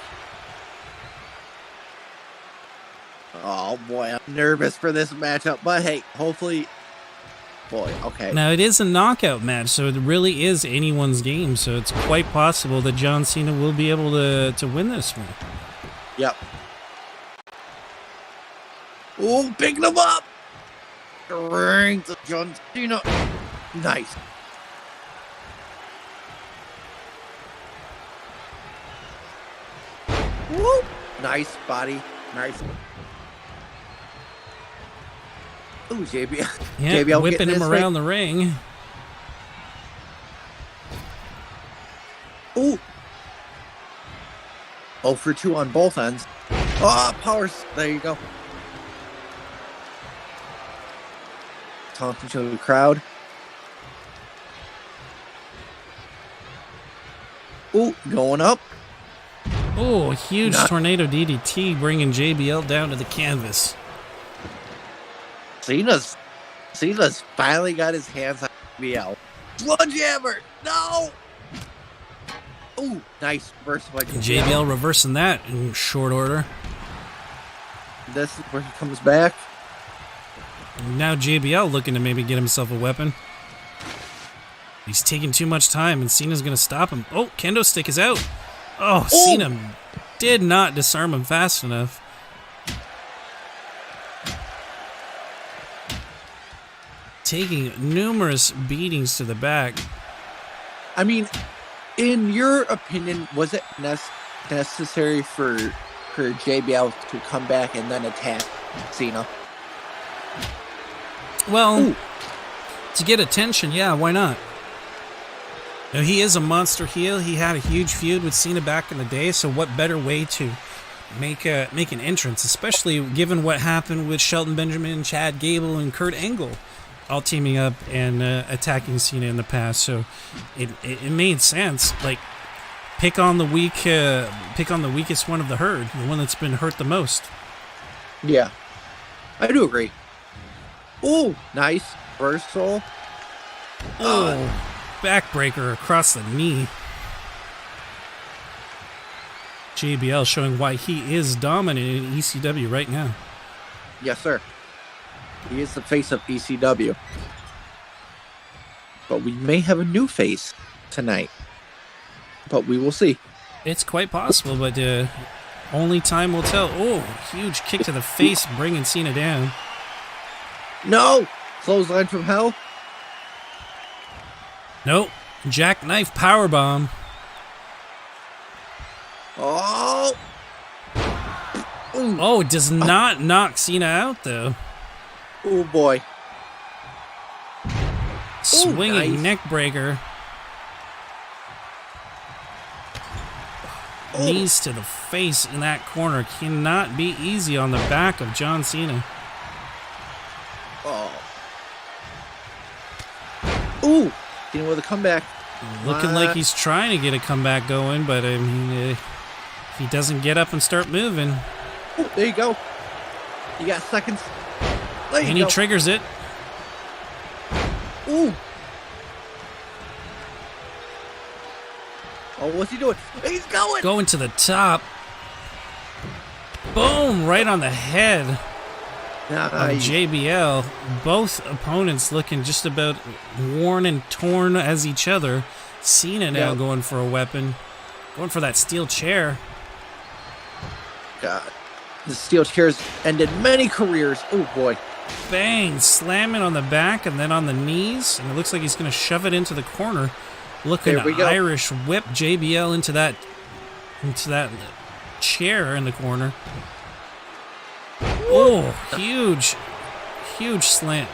Oh boy, I'm nervous for this matchup, but hey, hopefully, boy, okay. Now it is a knockout match, so it really is anyone's game. So it's quite possible that John Cena will be able to win this one. Yep. Oh, picking him up. Strength of John Cena. Nice. Woo. Nice body. Nice. Ooh, JBL. Yeah, JBL whipping him around the ring. Ooh. 0 for 2 on both ends. Oh, powers. There you go. Taunting to the crowd. Ooh, going up. Oh, huge tornado DDT bringing JBL down to the canvas. Cena's finally got his hands on JBL. Sledgehammer! No! Ooh, nice reverse by JBL reversing that in short order. This is where he comes back. Now JBL looking to maybe get himself a weapon. He's taking too much time, and Cena's going to stop him. Oh, kendo stick is out. Oh, Cena did not disarm him fast enough. Taking numerous beatings to the back. I mean, in your opinion, was it necessary for JBL to come back and then attack Cena? Well, to get attention, yeah, why not? Now, he is a monster heel. He had a huge feud with Cena back in the day, so what better way to make an entrance, especially given what happened with Shelton Benjamin, Chad Gable, and Kurt Angle all teaming up and attacking Cena in the past. So it made sense. Like, pick on the weakest one of the herd, the one that's been hurt the most. Yeah, I do agree. Oh, nice reversal. Oh, backbreaker across the knee. JBL showing why he is dominant in ECW right now. Yes, sir. He is the face of ECW. But we may have a new face tonight. But we will see. It's quite possible, but only time will tell. Oh, huge kick to the face, bringing Cena down. No! Clothesline from hell. Nope. Jackknife powerbomb. Oh! Ooh. Oh, it does not knock Cena out, though. Oh, boy. Swinging nice. neck breaker. Oh. Knees to the face in that corner. Cannot be easy on the back of John Cena. Oh. Ooh. Getting with a comeback. Looking like he's trying to get a comeback going, but I mean, if he doesn't get up and start moving. Ooh, there you go. You got seconds. There you And go. he triggers it. Ooh. Oh, what's he doing? He's going. Going to the top. Boom! Right on the head of JBL. Both opponents looking just about worn and torn as each other. Cena now going for a weapon. Going for that steel chair. God. The steel chairs ended many careers. Oh, boy. Bang! Slamming on the back and then on the knees. And it looks like he's going to shove it into the corner. Looking to Irish whip JBL into that chair in the corner. Oh, huge slam.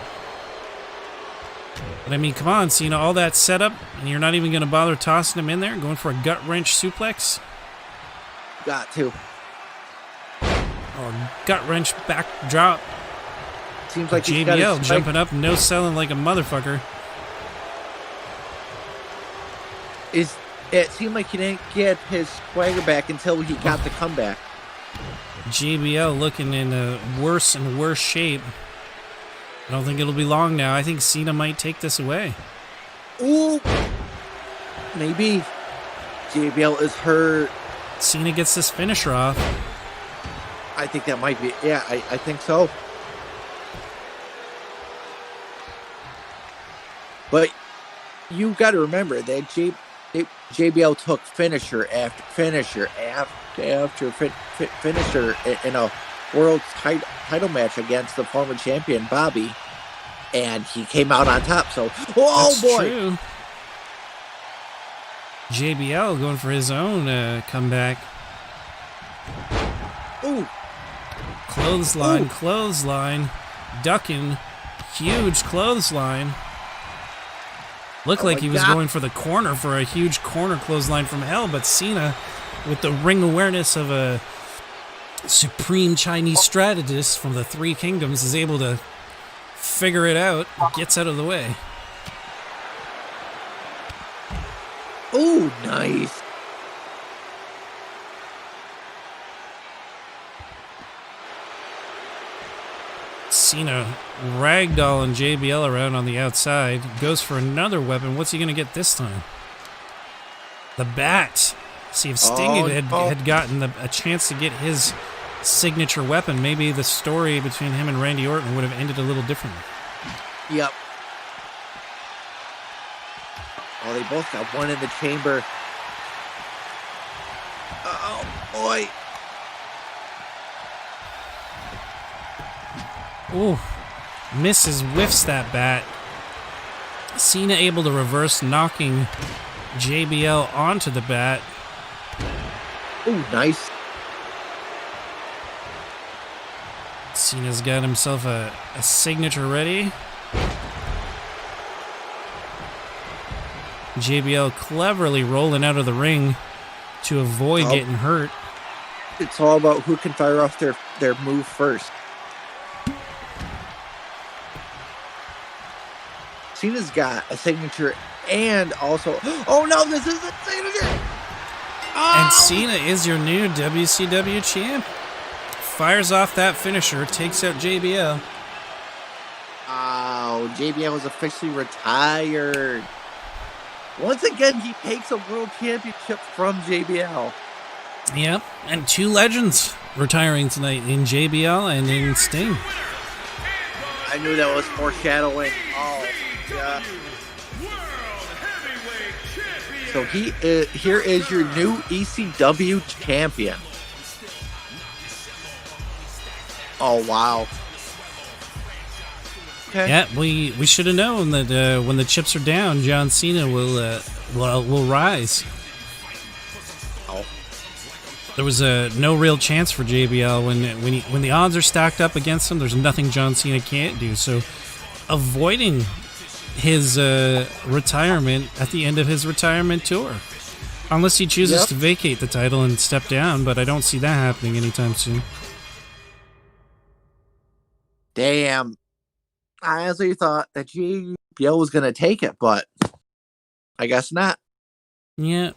But I mean, come on, Cena, all that setup, and you're not even going to bother tossing him in there, going for a gut wrench suplex? Got to. Or gut wrench backdrop. Seems like JBL jumping up, no selling like a motherfucker. It seemed like he didn't get his swagger back until he got the comeback. JBL looking in a worse and worse shape. I don't think it'll be long now. I think Cena might take this away. Ooh. Maybe. JBL is hurt. Cena gets this finisher off. I think that might be. Yeah, I think so. But you got to remember that JBL took finisher after finisher after finisher in a world title match against the former champion Bobby, and he came out on top. So, That's boy, true. JBL going for his own comeback. Ooh, clothesline, ducking, huge clothesline. Looked like he was going for the corner for a huge corner clothesline from hell, but Cena, with the ring awareness of a supreme Chinese strategist from the Three Kingdoms, is able to figure it out, gets out of the way. ooh, nice. Cena ragdolling JBL around on the outside. Goes for another weapon. What's he going to get this time? The bat. See if Sting had gotten a chance to get his signature weapon. Maybe the story between him and Randy Orton would have ended a little differently. Yep. Oh, they both got one in the chamber. Oh, boy. Ooh, misses, whiffs that bat. Cena able to reverse, knocking JBL onto the bat. Ooh, nice. Cena's got himself a signature ready. JBL cleverly rolling out of the ring to avoid getting hurt. It's all about who can fire off their move first. Cena's got a signature and also... Oh, no, this isn't signature! Oh! And Cena is your new WCW champ. Fires off that finisher, takes out JBL. Oh, JBL is officially retired. Once again, he takes a world championship from JBL. Yep, and two legends retiring tonight in JBL and in Sting. I knew that was foreshadowing. Oh, yeah. So here is your new ECW champion. Oh, wow. Okay. Yeah, we should have known that when the chips are down, John Cena will rise. Oh. There was no real chance for JBL when the odds are stacked up against him. There's nothing John Cena can't do. So avoiding his retirement at the end of his retirement tour, unless he chooses to vacate the title and step down. But I don't see that happening anytime soon. Damn. I honestly thought that JBL was going to take it, but I guess not. Yeah.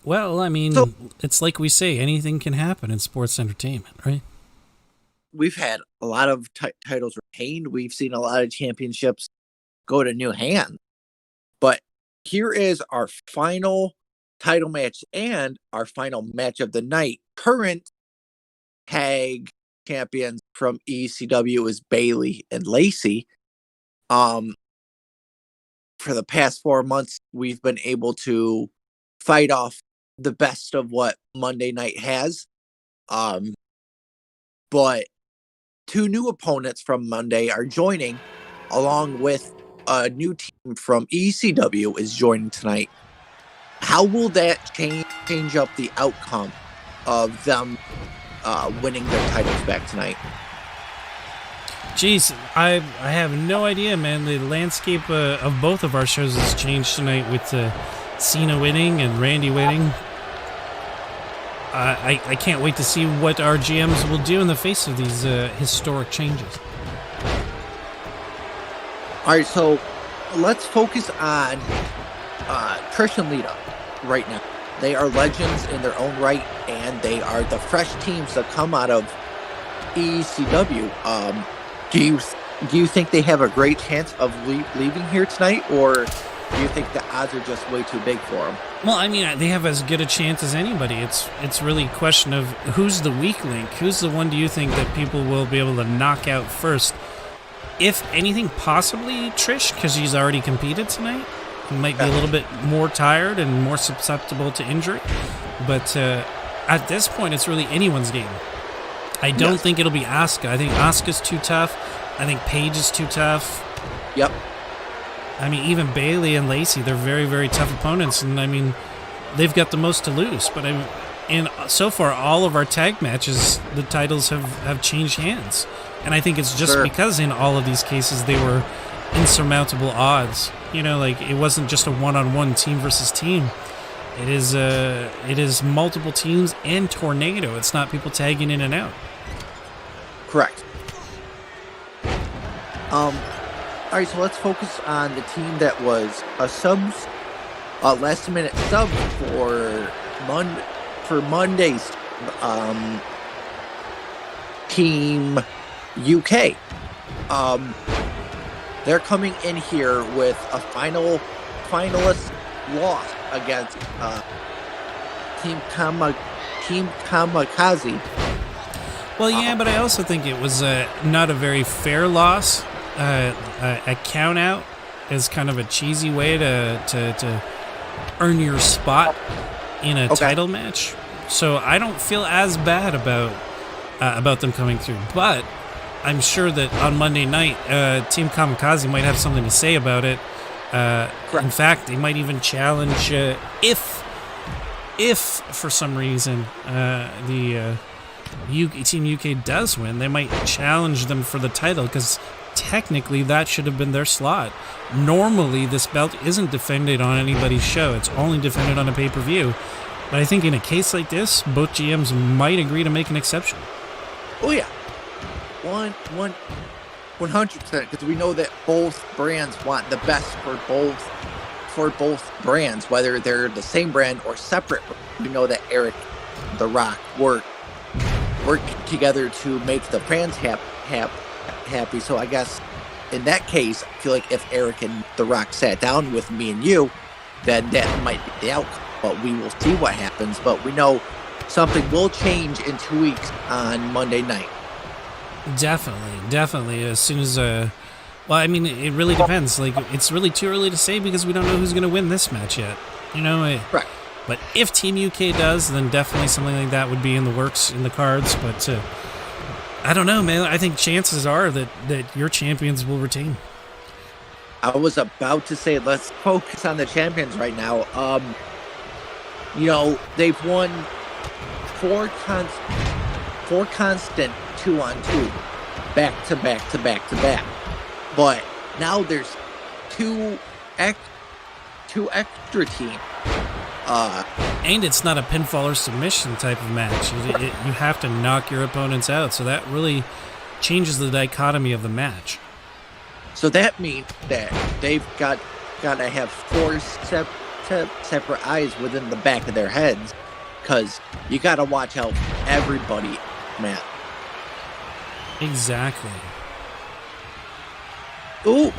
Well, I mean, it's like we say, anything can happen in sports entertainment, right? We've had a lot of titles retained. We've seen a lot of championships go to new hands. But here is our final title match and our final match of the night. Current tag champions from ECW is Billie and Lacey. For the past 4 months, we've been able to fight off the best of what Monday night has. But 2 new opponents from Monday are joining, along with a new team from ECW is joining tonight. How will that change up the outcome of them winning their titles back tonight? Jeez, I have no idea, man. The landscape of both of our shows has changed tonight with Cena winning and Randy winning. I can't wait to see what our GMs will do in the face of these historic changes. All right, so let's focus on Trish and Lita right now. They are legends in their own right, and they are the fresh teams that come out of ECW. Do you think they have a great chance of leaving here tonight, or do you think the odds are just way too big for them? Well, I mean, they have as good a chance as anybody. It's really a question of who's the weak link. Who's the one do you think that people will be able to knock out first? If anything, possibly Trish, because she's already competed tonight. She might be a little bit more tired and more susceptible to injury. But at this point, it's really anyone's game. I don't think it'll be Asuka. I think Asuka's too tough. I think Paige is too tough. Yep. I mean, even Billie and Lacey, they're very, very tough opponents. And, I mean, they've got the most to lose. But so far, all of our tag matches, the titles have changed hands. And I think it's just because in all of these cases, they were insurmountable odds. You know, like, it wasn't just a one-on-one team versus team. It is multiple teams and tornado. It's not people tagging in and out. Correct. All right, so let's focus on the team that was a last-minute sub for Monday's Team UK. They're coming in here with a finalist loss against Team Kamikaze. Well, yeah, but I also think it was not a very fair loss. A count out is kind of a cheesy way to earn your spot in a title match. So I don't feel as bad about them coming through. But I'm sure that on Monday night, Team Kamikaze might have something to say about it. In fact, they might even challenge if for some reason the Team UK does win, they might challenge them for the title, because technically that should have been their slot. Normally, this belt isn't defended on anybody's show. It's only defended on a pay-per-view. But I think in a case like this, both GMs might agree to make an exception. Oh, yeah. 100%, because we know that both brands want the best for both brands, whether they're the same brand or separate. We know that Eric The Rock work together to make the fans happy. So I guess in that case, I feel like if Eric and The Rock sat down with me and you, then that might be the outcome. But we will see what happens. But we know something will change in 2 weeks on Monday night. Definitely. As soon as, well, I mean, it really depends. Like, it's really too early to say because we don't know who's going to win this match yet. You know, right. But if Team UK does, then definitely something like that would be in the works, in the cards. But I don't know, man. I think chances are that your champions will retain. I was about to say, let's focus on the champions right now. You know, they've won four constant 2-on-2, back to back to back to back. But now there's two extra team. And it's not a pinfall or submission type of match. You have to knock your opponents out, so that really changes the dichotomy of the match. So that means that they've got to have four separate eyes within the back of their heads, because you got to watch out for everybody, man. Exactly. Ooh.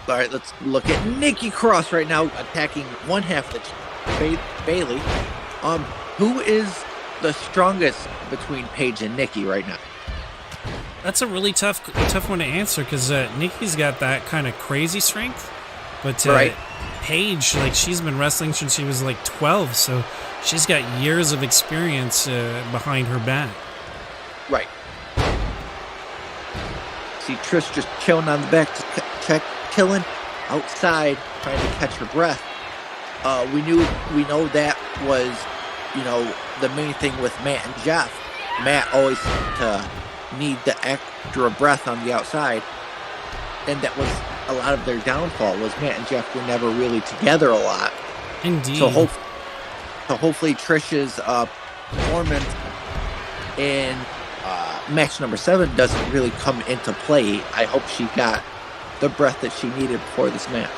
All right, let's look at Nikki Cross right now attacking one half of the Bailey. Who is the strongest between Paige and Nikki right now? That's a really tough one to answer, because Nikki's got that kind of crazy strength, but right. Paige, like, she's been wrestling since she was like 12, so she's got years of experience behind her back. Right. See Trish just chilling on the back, chilling outside, trying to catch her breath. We know that was, the main thing with Matt and Jeff. Matt always need the extra breath on the outside, and that was a lot of their downfall. Was Matt and Jeff were never really together a lot. Indeed. So hopefully Trish's performance in match number 7 doesn't really come into play. I hope she got the breath that she needed before this match.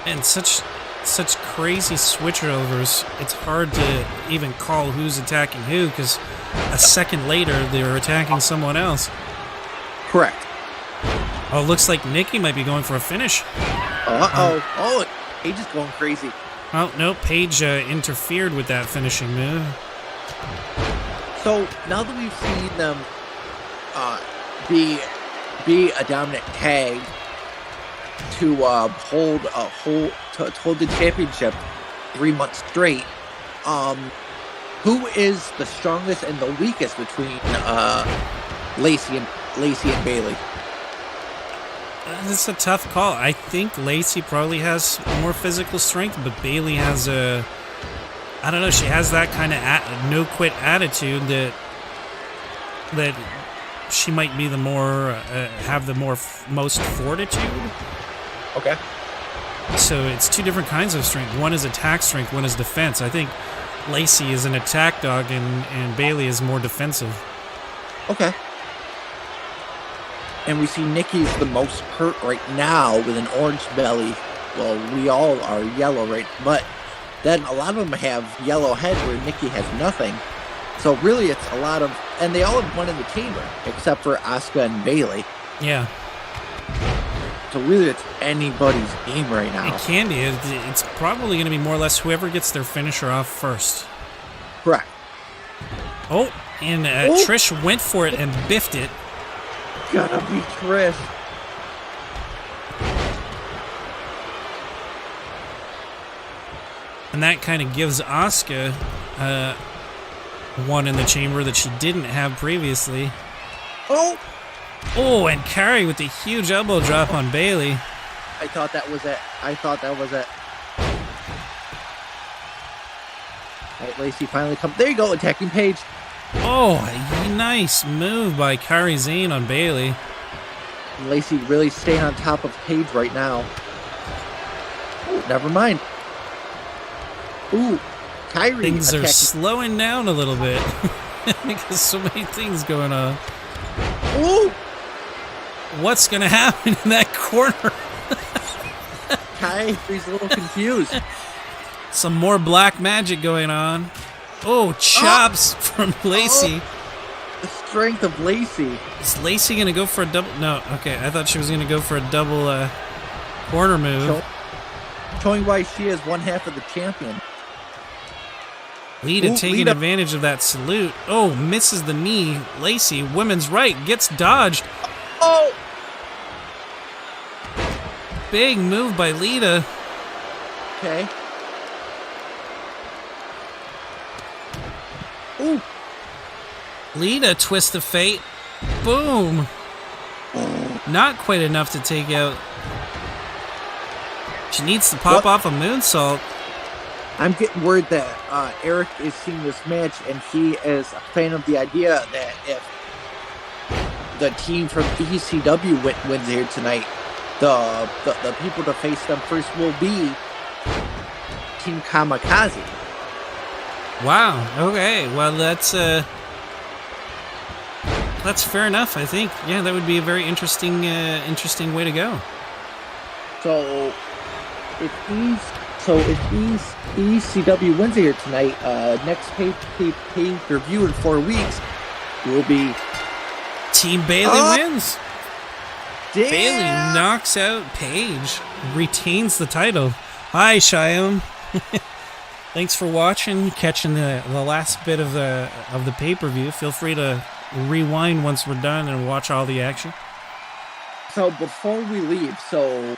And such crazy switchovers. It's hard to even call who's attacking who, because a second later they're attacking someone else. Correct. Oh, it looks like Nikki might be going for a finish. Oh, Paige is going crazy. Oh, no, Paige interfered with that finishing move. So now that we've seen them be a dominant tag to hold the championship 3 months straight, who is the strongest and the weakest between Lacey and Bailey? It's a tough call. I think Lacey probably has more physical strength, but Bailey has I don't know, she has that kind of no-quit attitude that she might be the more, have the most fortitude. Okay. So it's two different kinds of strength. One is attack strength, one is defense. I think Lacey is an attack dog and Bailey is more defensive. Okay. And we see Nikki's the most hurt right now with an orange belly. Well, we all are yellow, right? But then a lot of them have yellow head where Nikki has nothing. So really it's a lot of... And they all have one in the chamber, except for Asuka and Bailey. Yeah. So really it's anybody's game right now. It can be. It's probably going to be more or less whoever gets their finisher off first. Correct. Oh, and Trish went for it and biffed it. Gotta be Trish. And that kind of gives Asuka one in the chamber that she didn't have previously. Oh, and Carrie with the huge elbow drop on Bailey. I thought that was it. All right, Lacey finally come. There you go, attacking Paige. Oh, a nice move by Kairi Sane on Bailey. And Lacey really staying on top of Paige right now. Oh, never mind. Ooh, Kairi. Things are slowing down a little bit because so many things going on. Ooh. What's going to happen in that corner? Kairi's a little confused. Some more black magic going on. Oh, chops from Lacey. The strength of Lacey. Is Lacey going to go for a double? No, okay. I thought she was going to go for a double corner move. Showing why she is one half of the champion. Lita taking advantage of that salute. Oh, misses the knee. Lacey, women's right, gets dodged. Oh! Big move by Lita. Okay. Ooh. Lita, twist of fate. Boom. Not quite enough to take out. She needs to pop off a moonsault. I'm getting word that Eric is seeing this match, and he is a fan of the idea that if the team from ECW wins here tonight, the people to face them first will be Team Kamikaze. Wow. Okay. Well, that's fair enough. I think. Yeah, that would be a very interesting way to go. So if ECW wins here tonight, next pay-per-view in 4 weeks will be Team Bailey wins. Damn. Bailey knocks out Paige, retains the title. Hi, Shyam. Thanks for watching, catching the last bit of the pay-per-view. Feel free to rewind once we're done and watch all the action. So before we leave, so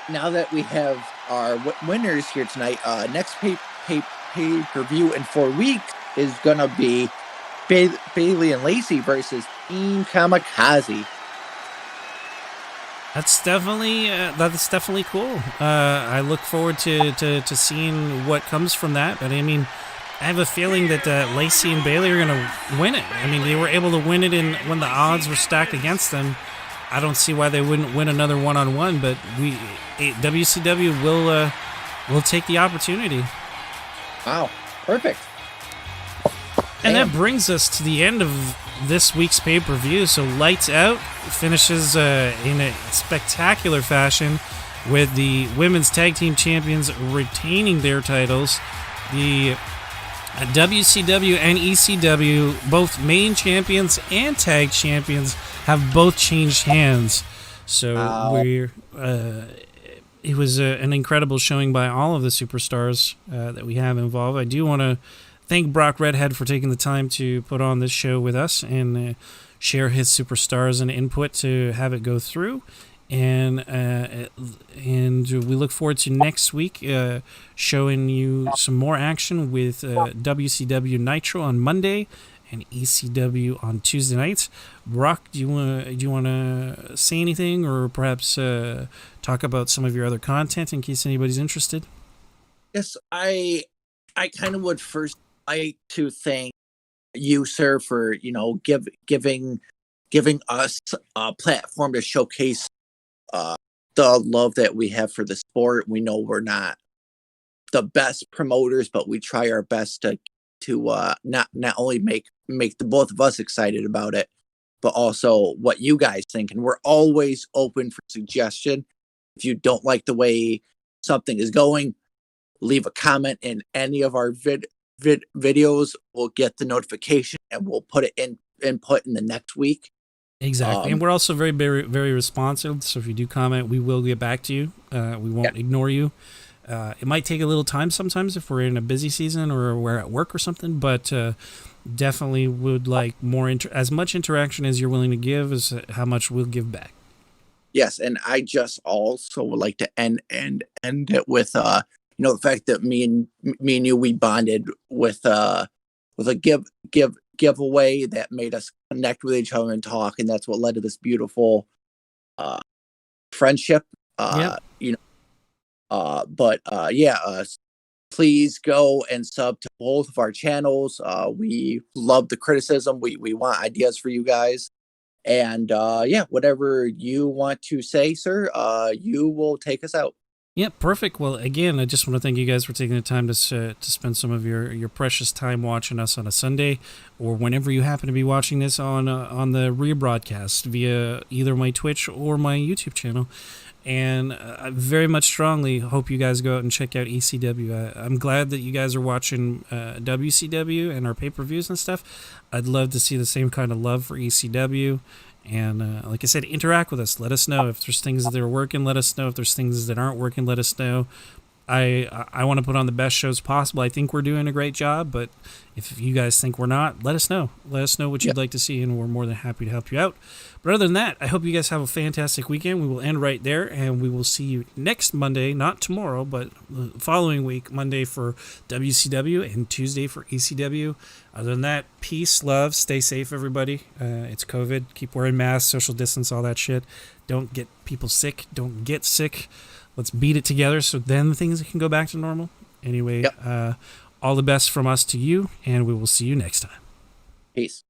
now that we have our winners here tonight, next pay-per-view in 4 weeks is gonna be Bailey and Lacey versus Team Kamikaze. That's definitely cool. I look forward to seeing what comes from that. But I mean, I have a feeling that Lacey and Bailey are gonna win it. I mean, they were able to win it when the odds were stacked against them. I don't see why they wouldn't win another one-on-one. But WCW will take the opportunity. Wow, perfect. And that brings us to the end of this week's pay-per-view. So Lights Out finishes in a spectacular fashion with the Women's Tag Team Champions retaining their titles. The WCW and ECW, both main champions and tag champions, have both changed hands. So it was an incredible showing by all of the superstars that we have involved. I do want to thank Brock Redhead for taking the time to put on this show with us and share his superstars and input to have it go through. And we look forward to next week showing you some more action with WCW Nitro on Monday and ECW on Tuesday nights. Brock, do you want to say anything, or perhaps talk about some of your other content in case anybody's interested? Yes, I kind of would first like to thank you, sir, for giving us a platform to showcase the love that we have for the sport. We know we're not the best promoters, but we try our best to not only make the both of us excited about it, but also what you guys think. And we're always open for suggestion. If you don't like the way something is going, leave a comment in any of our videos. We'll get the notification and we'll put it input in the next week. Exactly. And we're also very, very, very responsive. So if you do comment, we will get back to you. We won't ignore you. It might take a little time sometimes if we're in a busy season or we're at work or something, but definitely would like more as much interaction as you're willing to give is how much we'll give back. Yes, and I just also would like to end it with the fact that me and you, we bonded with a giveaway that made us connect with each other and talk, and that's what led to this beautiful friendship. Please go and sub to both of our channels. We love the criticism. We want ideas for you guys. And whatever you want to say, sir, you will take us out. Yeah, perfect. Well, again, I just want to thank you guys for taking the time to spend some of your precious time watching us on a Sunday, or whenever you happen to be watching this on the rebroadcast via either my Twitch or my YouTube channel. And I very much strongly hope you guys go out and check out ECW. I'm glad that you guys are watching WCW and our pay-per-views and stuff. I'd love to see the same kind of love for ECW. And like I said, interact with us. Let us know if there's things that are working. Let us know if there's things that aren't working. Let us know. I want to put on the best shows possible. I think we're doing a great job, but if you guys think we're not, let us know. Let us know what you'd like to see, and we're more than happy to help you out. But other than that, I hope you guys have a fantastic weekend. We will end right there, and we will see you next Monday, not tomorrow, but the following week, Monday for WCW and Tuesday for ECW. Other than that, peace, love, stay safe, everybody. It's COVID. Keep wearing masks, social distance, all that shit. Don't get people sick. Don't get sick. Let's beat it together so then things can go back to normal. Anyway, Yep. all the best from us to you, and we will see you next time. Peace.